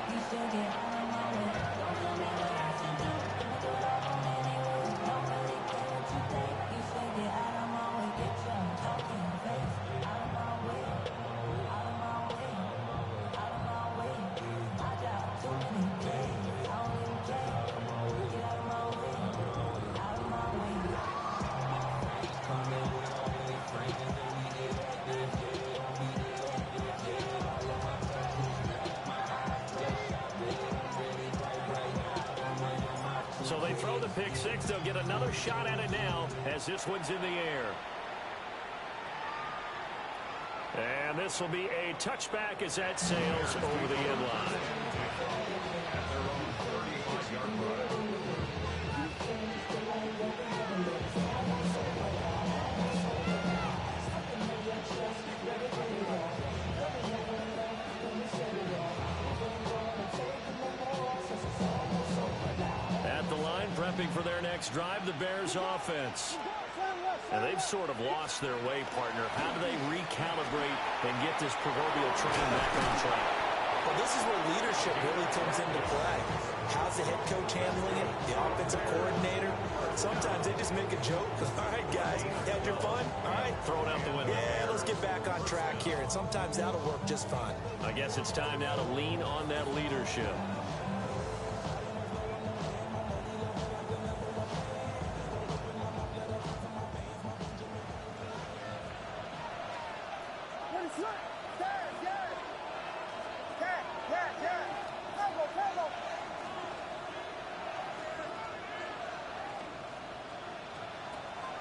So they throw the pick 6. They'll get another shot at it now as this one's in the air. And this will be a touchback as that sails over the end line. Prepping for their next drive, the Bears offense. And they've sort of lost their way, partner. How do they recalibrate and get this proverbial train back on track? Well, this is where leadership really comes into play. How's the head coach handling it? The offensive coordinator? Sometimes they just make a joke. All right, guys, had your fun? All right. Throw it out the window. Yeah, let's get back on track here. And sometimes that'll work just fine. I guess it's time now to lean on that leadership.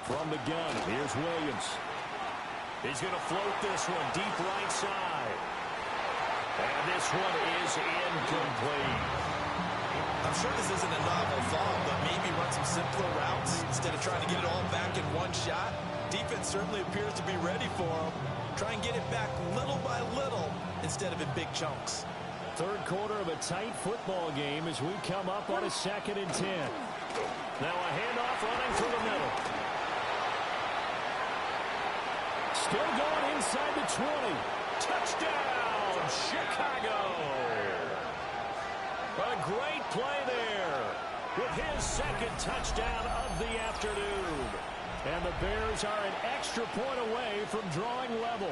From the gun, here's Williams. He's going to float this one deep right side. And this one is incomplete. I'm sure this isn't a novel thought, but maybe run some simpler routes instead of trying to get it all back in one shot. Defense certainly appears to be ready for him. Try and get it back little by little instead of in big chunks. Third quarter of a tight football game as we come up on a 2nd and 10. Now a handoff running through the middle. Still going inside the 20. Touchdown, Chicago. A great play there with his 2nd touchdown of the afternoon. And the Bears are an extra point away from drawing level.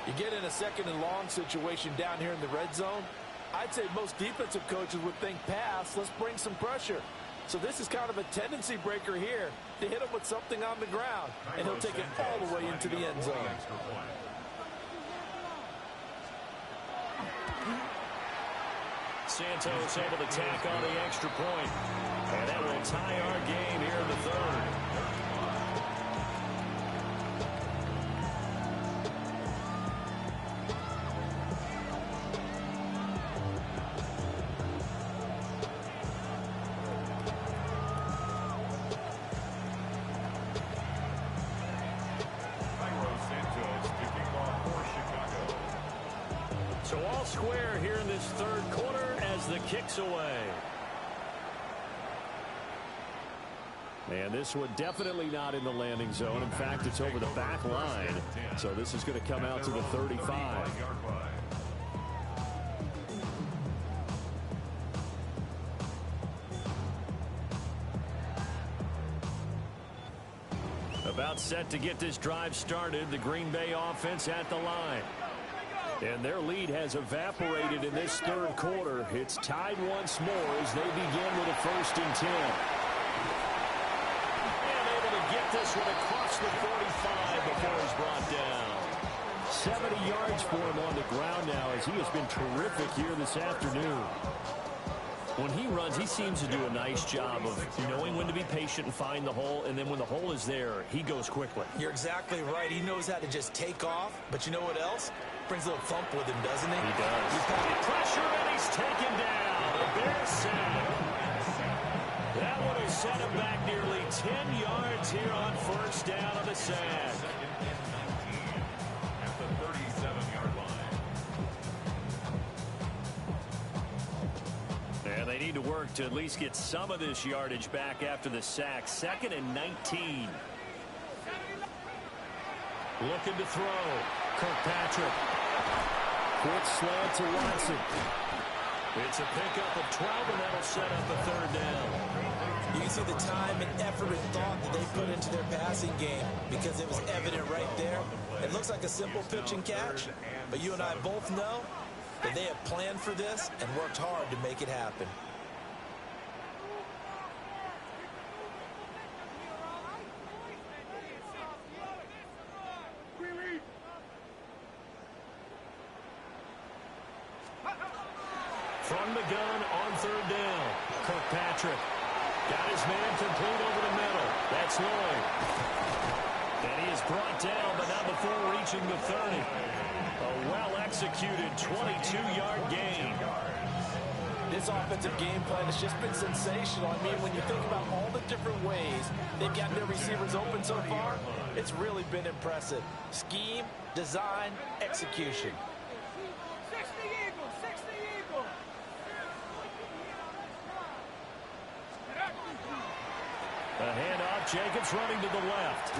You get in a 2nd and long situation down here in the red zone. I'd say most defensive coaches would think pass. Let's bring some pressure. So this is kind of a tendency breaker here to hit him with something on the ground. And he'll take it all the way into the end zone. Santos able to tack on the extra point. And that will tie our game here in the 3rd. So all square here in this 3rd quarter as the kick's away. And this one definitely not in the landing zone. In fact, it's over the back line. So this is going to come out to the 35. About set to get this drive started. The Green Bay offense at the line. And their lead has evaporated in this 3rd quarter. It's tied once more as they begin with a 1st and 10. And able to get this one across the 45 before he's brought down. 70 yards for him on the ground now as he has been terrific here this afternoon. When he runs, he seems to do a nice job of knowing when to be patient and find the hole, and then when the hole is there, he goes quickly. You're exactly right. He knows how to just take off, but you know what else? Brings a little thump with him, doesn't he? He does. Pressure, and he's taken down. A Bears sack. That one will set him back nearly 10 yards here on 1st down of the sack. At the 37-yard line. And they need to work to at least get some of this yardage back after the sack. 2nd and 19. Looking to throw. Kirkpatrick. Quick slant to Watson. It's a pickup of 12, and that'll set up a 3rd down. You can see the time and effort and thought that they put into their passing game because it was evident right there. It looks like a simple pitch and catch, but you and I both know that they have planned for this and worked hard to make it happen. From the gun on 3rd down. Kirkpatrick got his man complete over the middle. That's Lloyd. And he is brought down, but not before reaching the 30. A well-executed 22-yard gain. This offensive game plan has just been sensational. I mean, when you think about all the different ways they've gotten their receivers open so far, it's really been impressive. Scheme, design, execution. A handoff, Jacobs running to the left.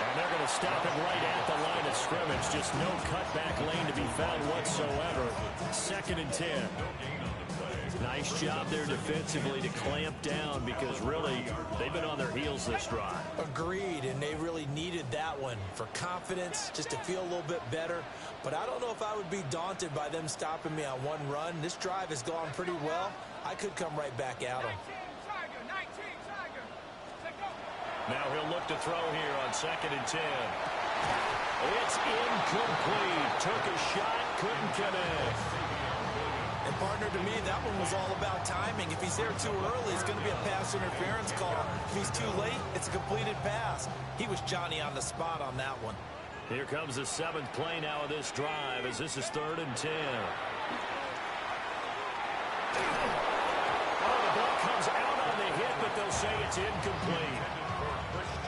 And they're going to stop it right at the line of scrimmage. Just no cutback lane to be found whatsoever. 2nd and 10. Nice job there defensively to clamp down because really they've been on their heels this drive. Agreed, and they really needed that one for confidence, just to feel a little bit better. But I don't know if I would be daunted by them stopping me on one run. This drive has gone pretty well. I could come right back at them. Now he'll look to throw here on 2nd and 10. It's incomplete. Took a shot, couldn't connect. And partner, to me, that one was all about timing. If he's there too early, it's going to be a pass interference call. If he's too late, it's a completed pass. He was Johnny on the spot on that one. Here comes the 7th play now of this drive as this is 3rd and 10. Oh, the ball comes out on the hit, but they'll say it's incomplete.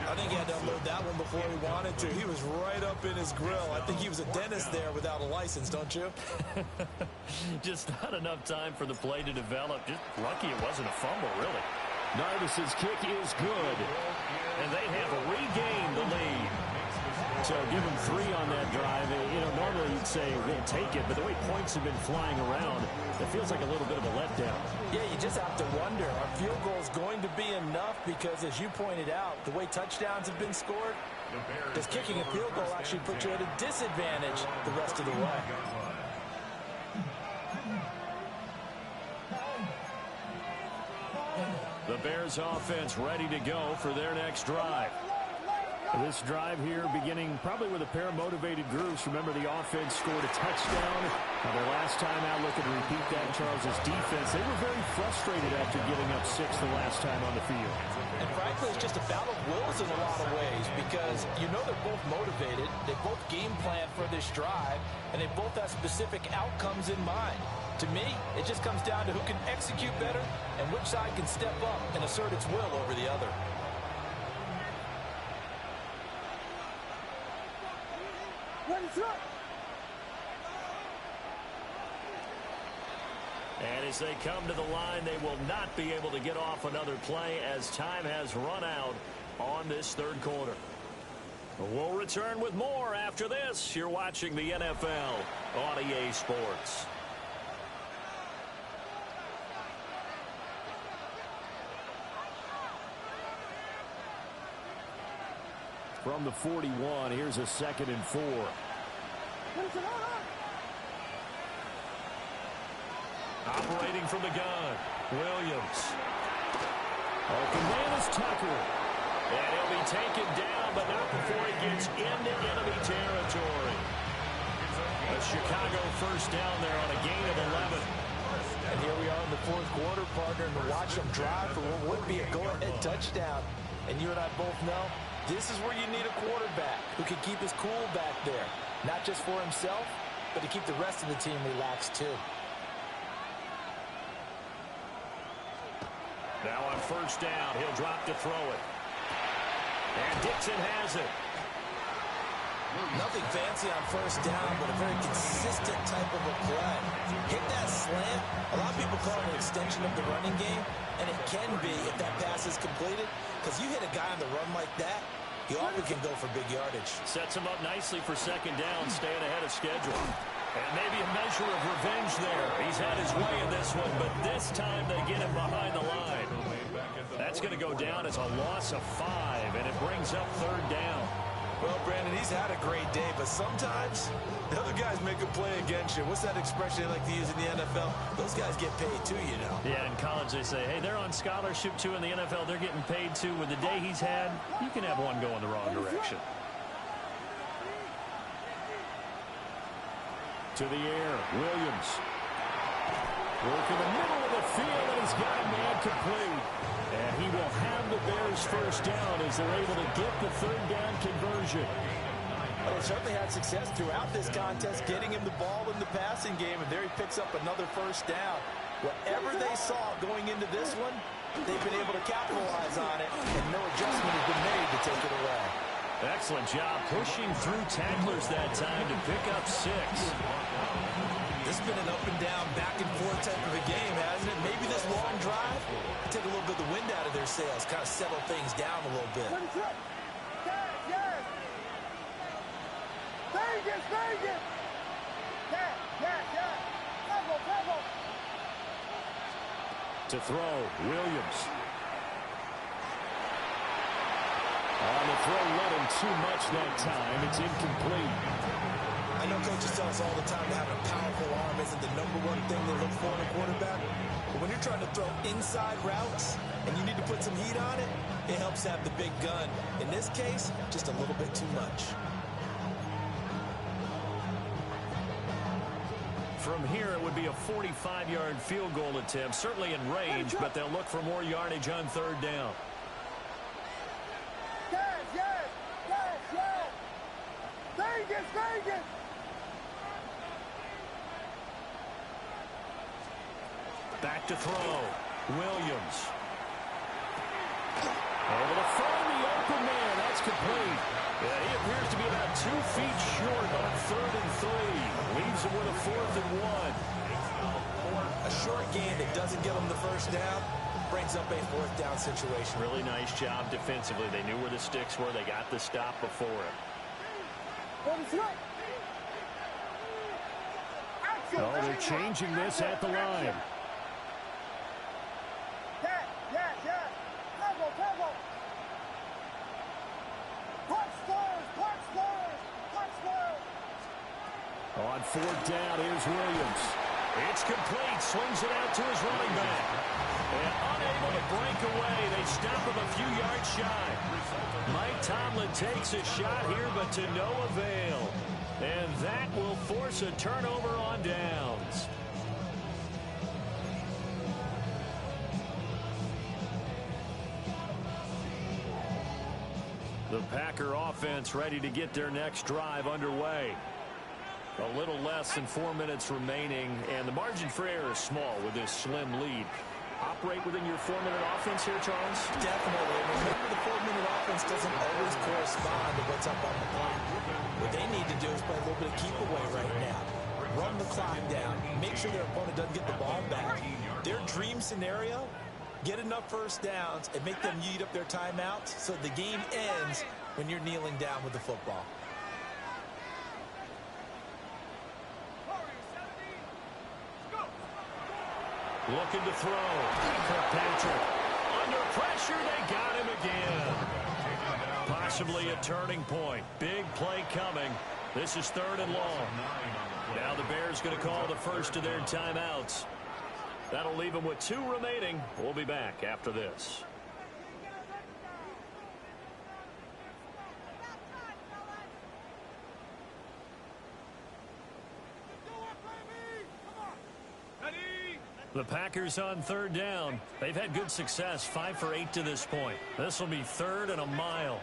I think he had to unload that one before he wanted to. He was right up in his grill. I think he was a dentist there without a license, don't you? Just not enough time for the play to develop. Just lucky it wasn't a fumble, really. Narvis's kick is good. And they have regained the lead. So give him 3 on that drive. Normally you'd say we'll take it, but the way points have been flying around, it feels like a little bit of a letdown. Yeah, you just have to wonder, are field goals going to be enough? Because as you pointed out, the way touchdowns have been scored, does kicking a field goal actually put you at a disadvantage the rest of the way? The Bears offense ready to go for their next drive. This drive here beginning probably with a pair of motivated groups. Remember, the offense scored a touchdown. Their last time out, looking to repeat that. Charles's defense, they were very frustrated after giving up 6 the last time on the field. And frankly, it's just a battle of wills in a lot of ways because you know they're both motivated. They both game plan for this drive, and they both have specific outcomes in mind. To me, it just comes down to who can execute better and which side can step up and assert its will over the other. And as they come to the line, they will not be able to get off another play as time has run out on this 3rd quarter. We'll return with more after this. You're watching the NFL on EA Sports. From the 41, here's a 2nd and 4. Operating from the gun, Williams. Okandanis Tucker. And he'll be taken down, but not before he gets into enemy territory. A Chicago 1st down there on a gain of 11. And here we are in the 4th quarter, partner, and to watch them drive for what would be a go-ahead touchdown. And you and I both know this is where you need a quarterback who can keep his cool back there. Not just for himself, but to keep the rest of the team relaxed too. Now on 1st down, he'll drop to throw it. And Dixon has it. Nothing fancy on 1st down, but a very consistent type of a play. Hit that slant. A lot of people call it an extension of the running game, and it can be if that pass is completed, because you hit a guy on the run like that, he often can go for big yardage. Sets him up nicely for 2nd down, staying ahead of schedule. And maybe a measure of revenge there. He's had his way in this one, but this time they get him behind the line. That's going to go down as a loss of 5, and it brings up 3rd down. Well, Brandon, he's had a great day, but sometimes the other guys make a play against you. What's that expression they like to use in the NFL? Those guys get paid too, you know. Yeah, in college they say, hey, they're on scholarship too. In the NFL, they're getting paid too. With the day he's had, you can have one go in the wrong direction. To the air, Williams. Work in the middle of the field, and he's got a man complete. And he will have the Bears 1st down as they're able to get the 3rd down conversion. Well, they certainly had success throughout this contest, getting him the ball in the passing game, and there he picks up another 1st down. Whatever they saw going into this one, they've been able to capitalize on it, and no adjustment has been made to take it away. Excellent job pushing through tacklers that time to pick up 6. This has been an up and down, back and forth type of a game, hasn't it? Maybe this long drive take a little bit of the wind out of their sails, kind of settle things down a little bit. Vegas, Vegas! Yeah. Travel. To throw, Williams. On the throw, let him too much that time. It's incomplete. I know coaches tell us all the time that having a powerful arm isn't the #1 thing they look for in a quarterback. But when you're trying to throw inside routes and you need to put some heat on it, it helps have the big gun. In this case, just a little bit too much. From here, it would be a 45-yard field goal attempt, certainly in range, but they'll look for more yardage on third down. Yes! Vegas! Back to throw. Williams. Able to find the open man. That's complete. Yeah, he appears to be about 2 feet short on 3rd and 3. Leaves him with a 4th and 1. A short gain that doesn't get them the first down brings up a 4th down situation. Really nice job defensively. They knew where the sticks were. They got the stop before it. Oh, they're changing this at the line. Yeah. Travel. On 4th down, here's Williams. It's complete. Swings it out to his running back. And unable to break away. They stop him a few yards shy. Mike Tomlin takes a shot here, but to no avail. And that will force a turnover on downs. The Packer offense ready to get their next drive underway. A little less than 4 minutes remaining, and the margin for error is small with this slim lead. Operate within your 4-minute offense here, Charles? Definitely. Remember, the 4-minute offense doesn't always correspond to what's up on the clock. What they need to do is play a little bit of keep away right now. Run the clock down. Make sure their opponent doesn't get the ball back. Their dream scenario, get enough first downs and make them eat up their timeouts so the game ends when you're kneeling down with the football. Looking to throw. Kirkpatrick. Under pressure, they got him again. Possibly a turning point. Big play coming. This is 3rd and long. Now the Bears going to call the first of their timeouts. That'll leave them with 2 remaining. We'll be back after this. The Packers on 3rd down. They've had good success, 5 for 8 to this point. This will be 3rd and a mile.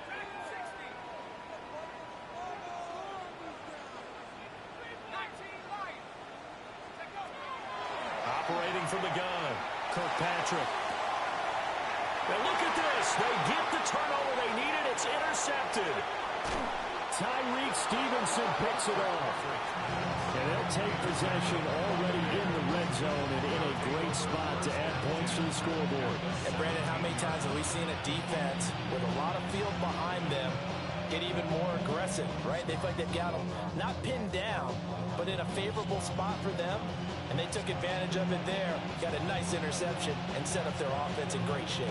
Operating from the gun, Kirkpatrick. And look at this. They get the turnover they needed. It's intercepted. Tyreek Stevenson picks it off. And they'll take possession already in the red zone and in a great spot to add points to the scoreboard. And Brandon, how many times have we seen a defense with a lot of field behind them get even more aggressive, right? They feel like they've got them not pinned down, but in a favorable spot for them. And they took advantage of it there. Got a nice interception and set up their offense in great shape.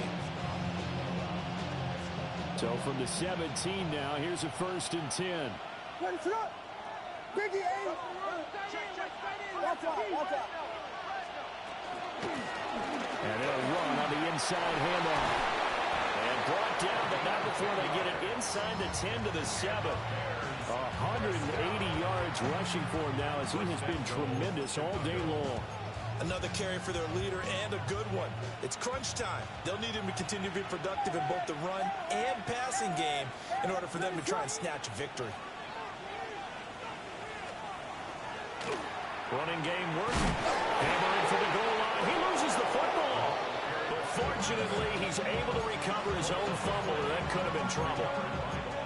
So from the 17 now, here's a 1st and 10. Ready, sit up. Biggie, A. Watch out. And they'll run on the inside handoff. And brought down, but not before they get it inside the 10 to the 7. 180 yards rushing for him now as he has been tremendous all day long. Another carry for their leader and a good one. It's crunch time. They'll need him to continue to be productive in both the run and passing game in order for them to try and snatch a victory. Running game working. Hammering for the goal line. He loses the football. But fortunately, he's able to recover his own fumble, or that could have been trouble.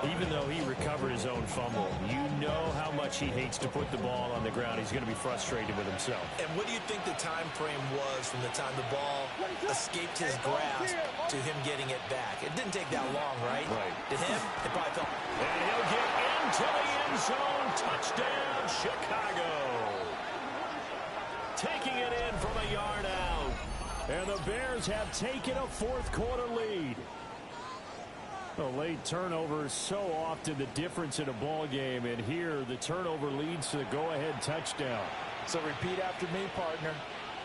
Even though he recovered his own fumble, you know how much he hates to put the ball on the ground. He's going to be frustrated with himself. And what do you think the time frame was from the time the ball escaped his grasp to him getting it back? It didn't take that long, right? Right. To him, it probably felt... And he'll get in into the end zone. Touchdown, Chicago. Taking it in from a yard out. And the Bears have taken a fourth-quarter lead. The late turnover is so often the difference in a ball game, and here the turnover leads to the go-ahead touchdown. So repeat after me, partner.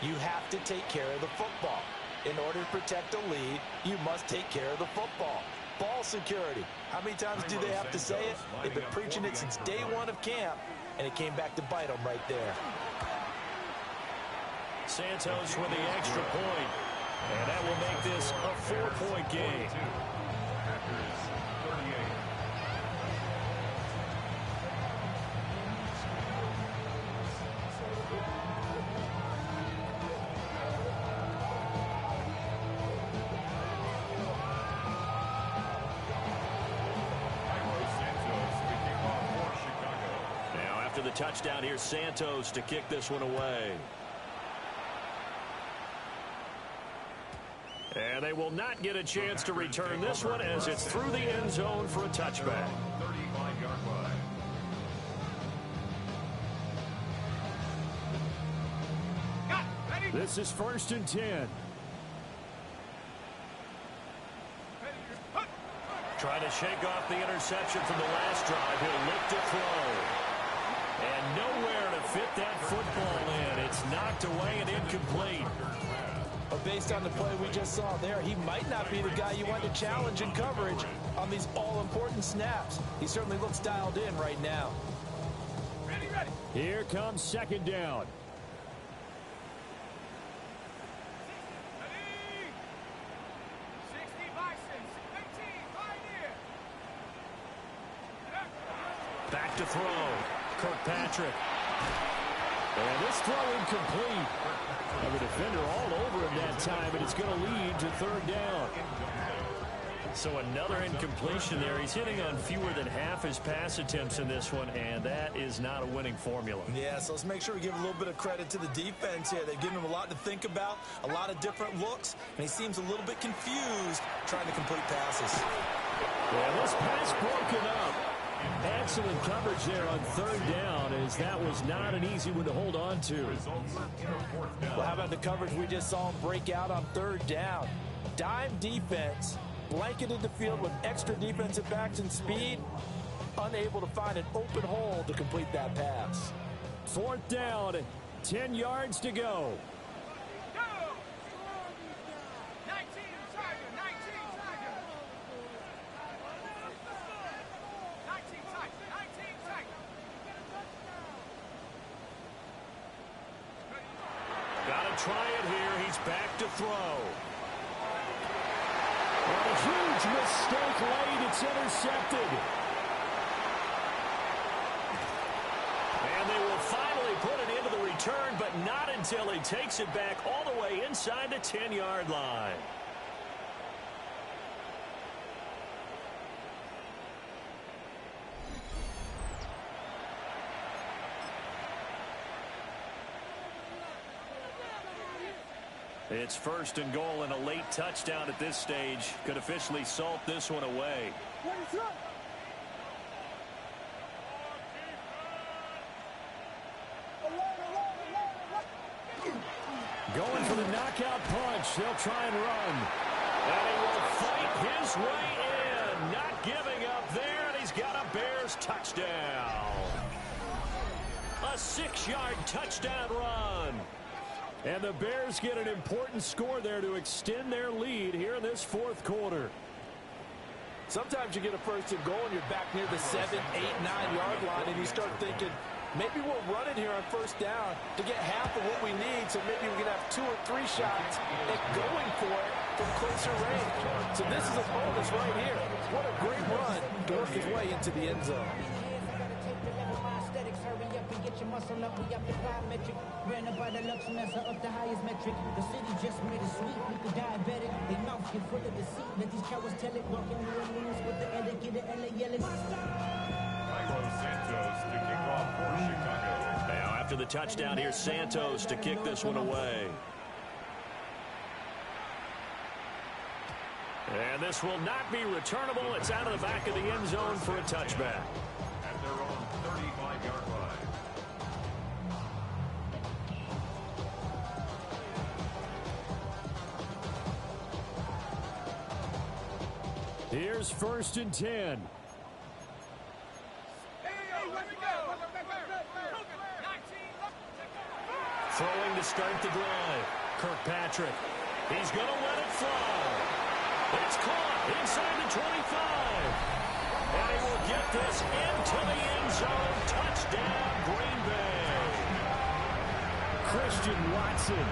You have to take care of the football. In order to protect a lead, you must take care of the football. Ball security. How many times do they have to say it? They've been preaching it since day one of camp, and it came back to bite them right there. Santos with the extra point, and that will make this a 4-point game. Now after the touchdown, here's Santos to kick this one away. And they will not get a chance to return this one as it's through the end zone for a touchback. This is 1st and 10. Trying to shake off the interception from the last drive. He'll look to throw. And nowhere to fit that football in. It's knocked away and incomplete. But based on the play we just saw there, he might not be the guy you want to challenge in coverage on these all-important snaps. He certainly looks dialed in right now. Ready. Here comes 2nd down. Ready. 60 Bison, 18, right here. Back to throw. Kirkpatrick. And this throw incomplete. And the defender all over him that time, and it's going to lead to 3rd down. So another incompletion there. He's hitting on fewer than half his pass attempts in this one, and that is not a winning formula. Yeah, so let's make sure we give a little bit of credit to the defense here. They've given him a lot to think about, a lot of different looks, and he seems a little bit confused trying to complete passes. Yeah, this pass broken up. Excellent coverage there on 3rd down, as that was not an easy one to hold on to. Well, how about the coverage we just saw him break out on 3rd down? Dime defense, blanketed the field with extra defensive backs and speed, unable to find an open hole to complete that pass. 4th down, 10 yards to go. 19 Got to try it here. He's back to throw. A huge mistake late. It's intercepted. And they will finally put it into the return, but not until he takes it back all the way inside the 10-yard line. It's 1st and goal, and a late touchdown at this stage could officially salt this one away. Going for the knockout punch. They'll try and run. And he will fight his way in. Not giving up there, and he's got a Bears touchdown. A 6-yard touchdown run. And the Bears get an important score there to extend their lead here in this 4th quarter. Sometimes you get a 1st and goal and you're back near the 7, 8, 9-yard line, and you start thinking, maybe we'll run it here on 1st down to get half of what we need, so maybe we can have 2 or 3 shots at going for it from closer range. So this is a bonus right here. What a great run to work his way into the end zone. Hurry up and get your muscle up, we up the plyometric. Ran up by the Lux Mesa up the highest metric. The city just made it sweet, we could diabetic. They mouth get full of deceit, let these cowards tell it. Walking New Orleans with the edit, get it, LA yelling. Carlos Santos to kick off for Chicago. Now after the touchdown, here's Santos to kick this one away. And this will not be returnable. It's out of the back of the end zone for a touchback. Here's 1st and 10. Throwing to start the drive. Kirkpatrick. He's going to let it fly. It's caught inside the 25. And he will get this into the end zone. Touchdown, Green Bay. Christian Watson,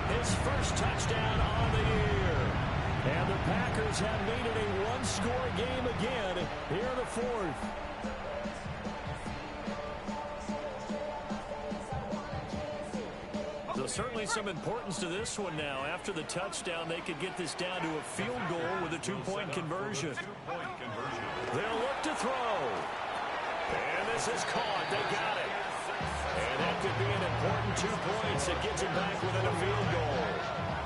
his first touchdown on the year. And the Packers have made it a one-score game again here in the 4th. So certainly some importance to this one now. After the touchdown, they could get this down to a field goal with a two-point conversion. They'll look to throw. And this is caught. They got it. And that could be an important 2 points. It gets them back within a field goal.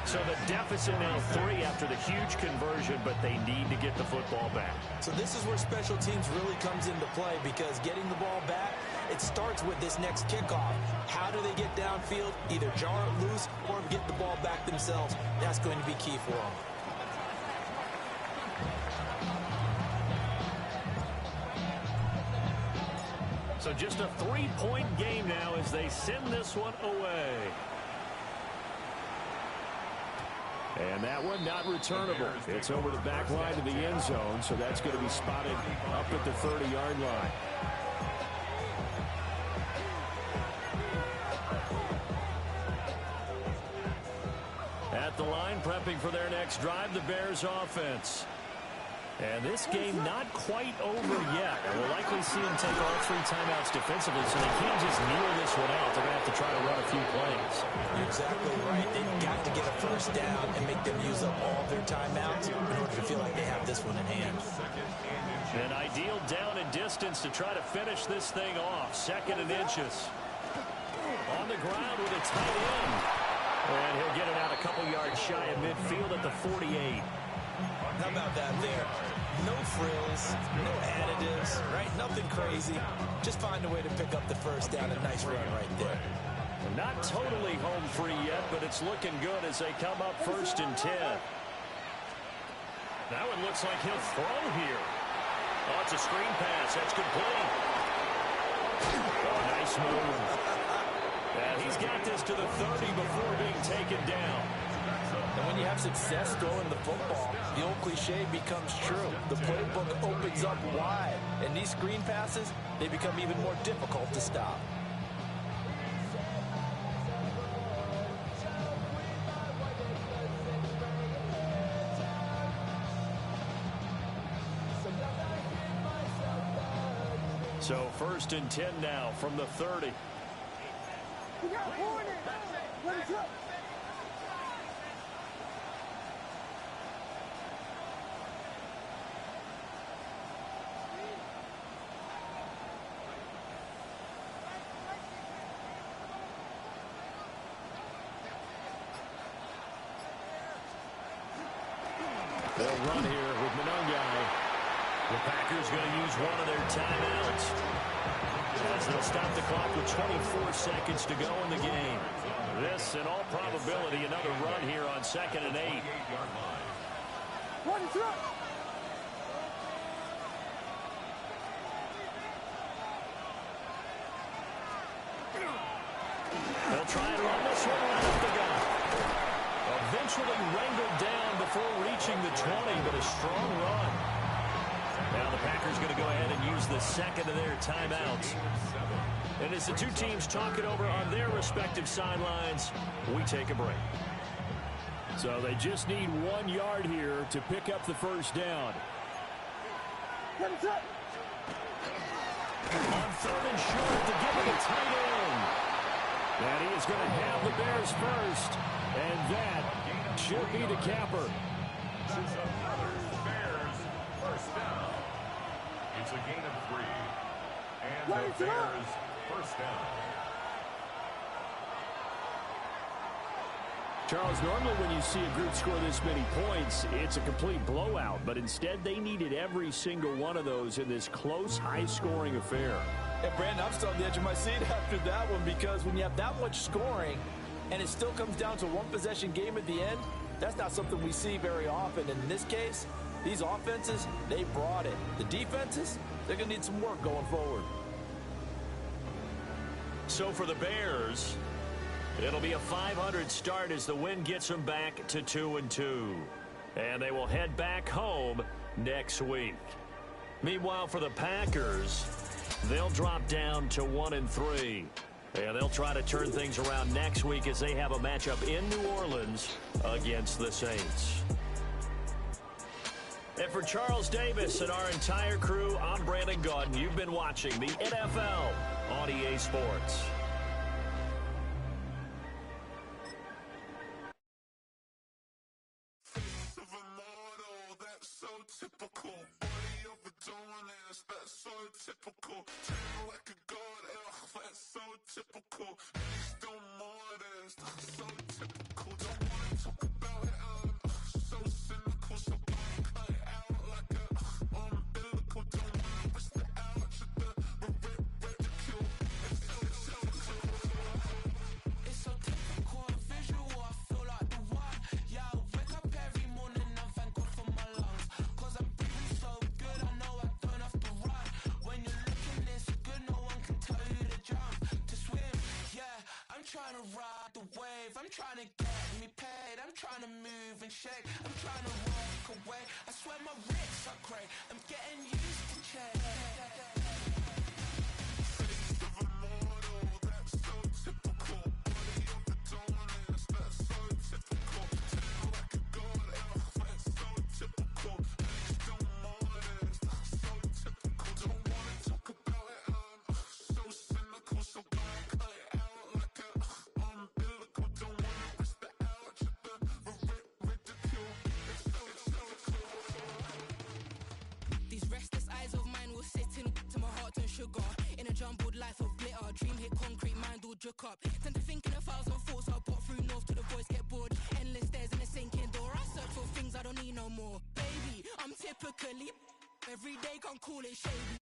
So the deficit now 3 after the huge conversion, but they need to get the football back. So this is where special teams really comes into play, because getting the ball back, it starts with this next kickoff. How do they get downfield? Either jar it loose or get the ball back themselves. That's going to be key for them. So just a 3-point game now as they send this one away. And that one not returnable. It's over the back line of the end zone, so that's going to be spotted up at the 30-yard line. At the line, prepping for their next drive, the Bears offense. And this game not quite over yet. We'll likely see them take all 3 timeouts defensively, so they can't just kneel this one out. They're going to have to try to run a few plays. You're exactly right. They've got to get a first down and make them use up all their timeouts in order to feel like they have this one in hand. An ideal down and distance to try to finish this thing off. 2nd and inches. On the ground with a tight end. And he'll get it out a couple yards shy of midfield at the 48. How about that there? No frills, no additives, right? Nothing crazy. Just find a way to pick up the first down. A nice run right there. Not totally home free yet, but it's looking good as they come up 1st and 10. That one looks like he'll throw here. Oh, it's a screen pass. That's complete. Oh, nice move. And he's got this to the 30 before being taken down. And when you have success throwing the football, the old cliche becomes true. The playbook opens up wide. And these screen passes, they become even more difficult to stop. So 1st and 10 now from the 30. They'll run here with Monongai. The Packers going to use one of their timeouts as they'll stop the clock with 24 seconds to go in the game. This, in all probability, another run here on 2nd and 8. They'll try and run this one right up the gut. Eventually wrangled down before reaching the 20, but a strong run. Now the Packers going to go ahead and use the 2nd of their timeouts. And as the two teams talk it over on their respective sidelines, we take a break. So they just need 1 yard here to pick up the first down. On 3rd and short to give it a tight end. And he is going to have the Bears first. And that should be the capper. Bears first down. It's a gain of 3. And the Bears first down. Charles, normally when you see a group score this many points, it's a complete blowout. But instead, they needed every single one of those in this close, high-scoring affair. And Brandon, I'm still on the edge of my seat after that one, because when you have that much scoring and it still comes down to one possession game at the end, that's not something we see very often. And in this case, These offenses, they brought it. The defenses, they're going to need some work going forward. So for the Bears, it'll be a .500 start as the win gets them back to 2-2. And they will head back home next week. Meanwhile, for the Packers, they'll drop down to 1-3. And they'll try to turn things around next week as they have a matchup in New Orleans against the Saints. And for Charles Davis and our entire crew, I'm Brandon Gaudin. You've been watching the NFL on EA Sports. Typical body of a donut, that's so typical. Treat like a god, that's so typical. Please don't modest, so typical. Don't wanna talk about it, so cynical. So cut it out like a umbilical. Don't wanna risk the ouch of the ridicule. It's so typical, visual. I feel like the one. Yeah, I wake up every morning and thank God for my lungs. Trying to ride the wave, I'm trying to get me paid, I'm trying to move and shake, I'm trying to walk away, I swear my wrists are great, I'm getting used to change. Face of a model, that's so typical, body of a donut, that's so typical, feel like a god, that's so typical, please don't modest, so typical, don't wanna talk about it, so cynical, so cut it out. In a jumbled life of glitter, dream hit concrete, mind all jerk up. Tend to think in 1,000 thoughts, I'll pop through north to the voice, get bored. Endless stairs in a sinking door, I search for things I don't need no more. Baby, I'm typically every day, can't call it shady.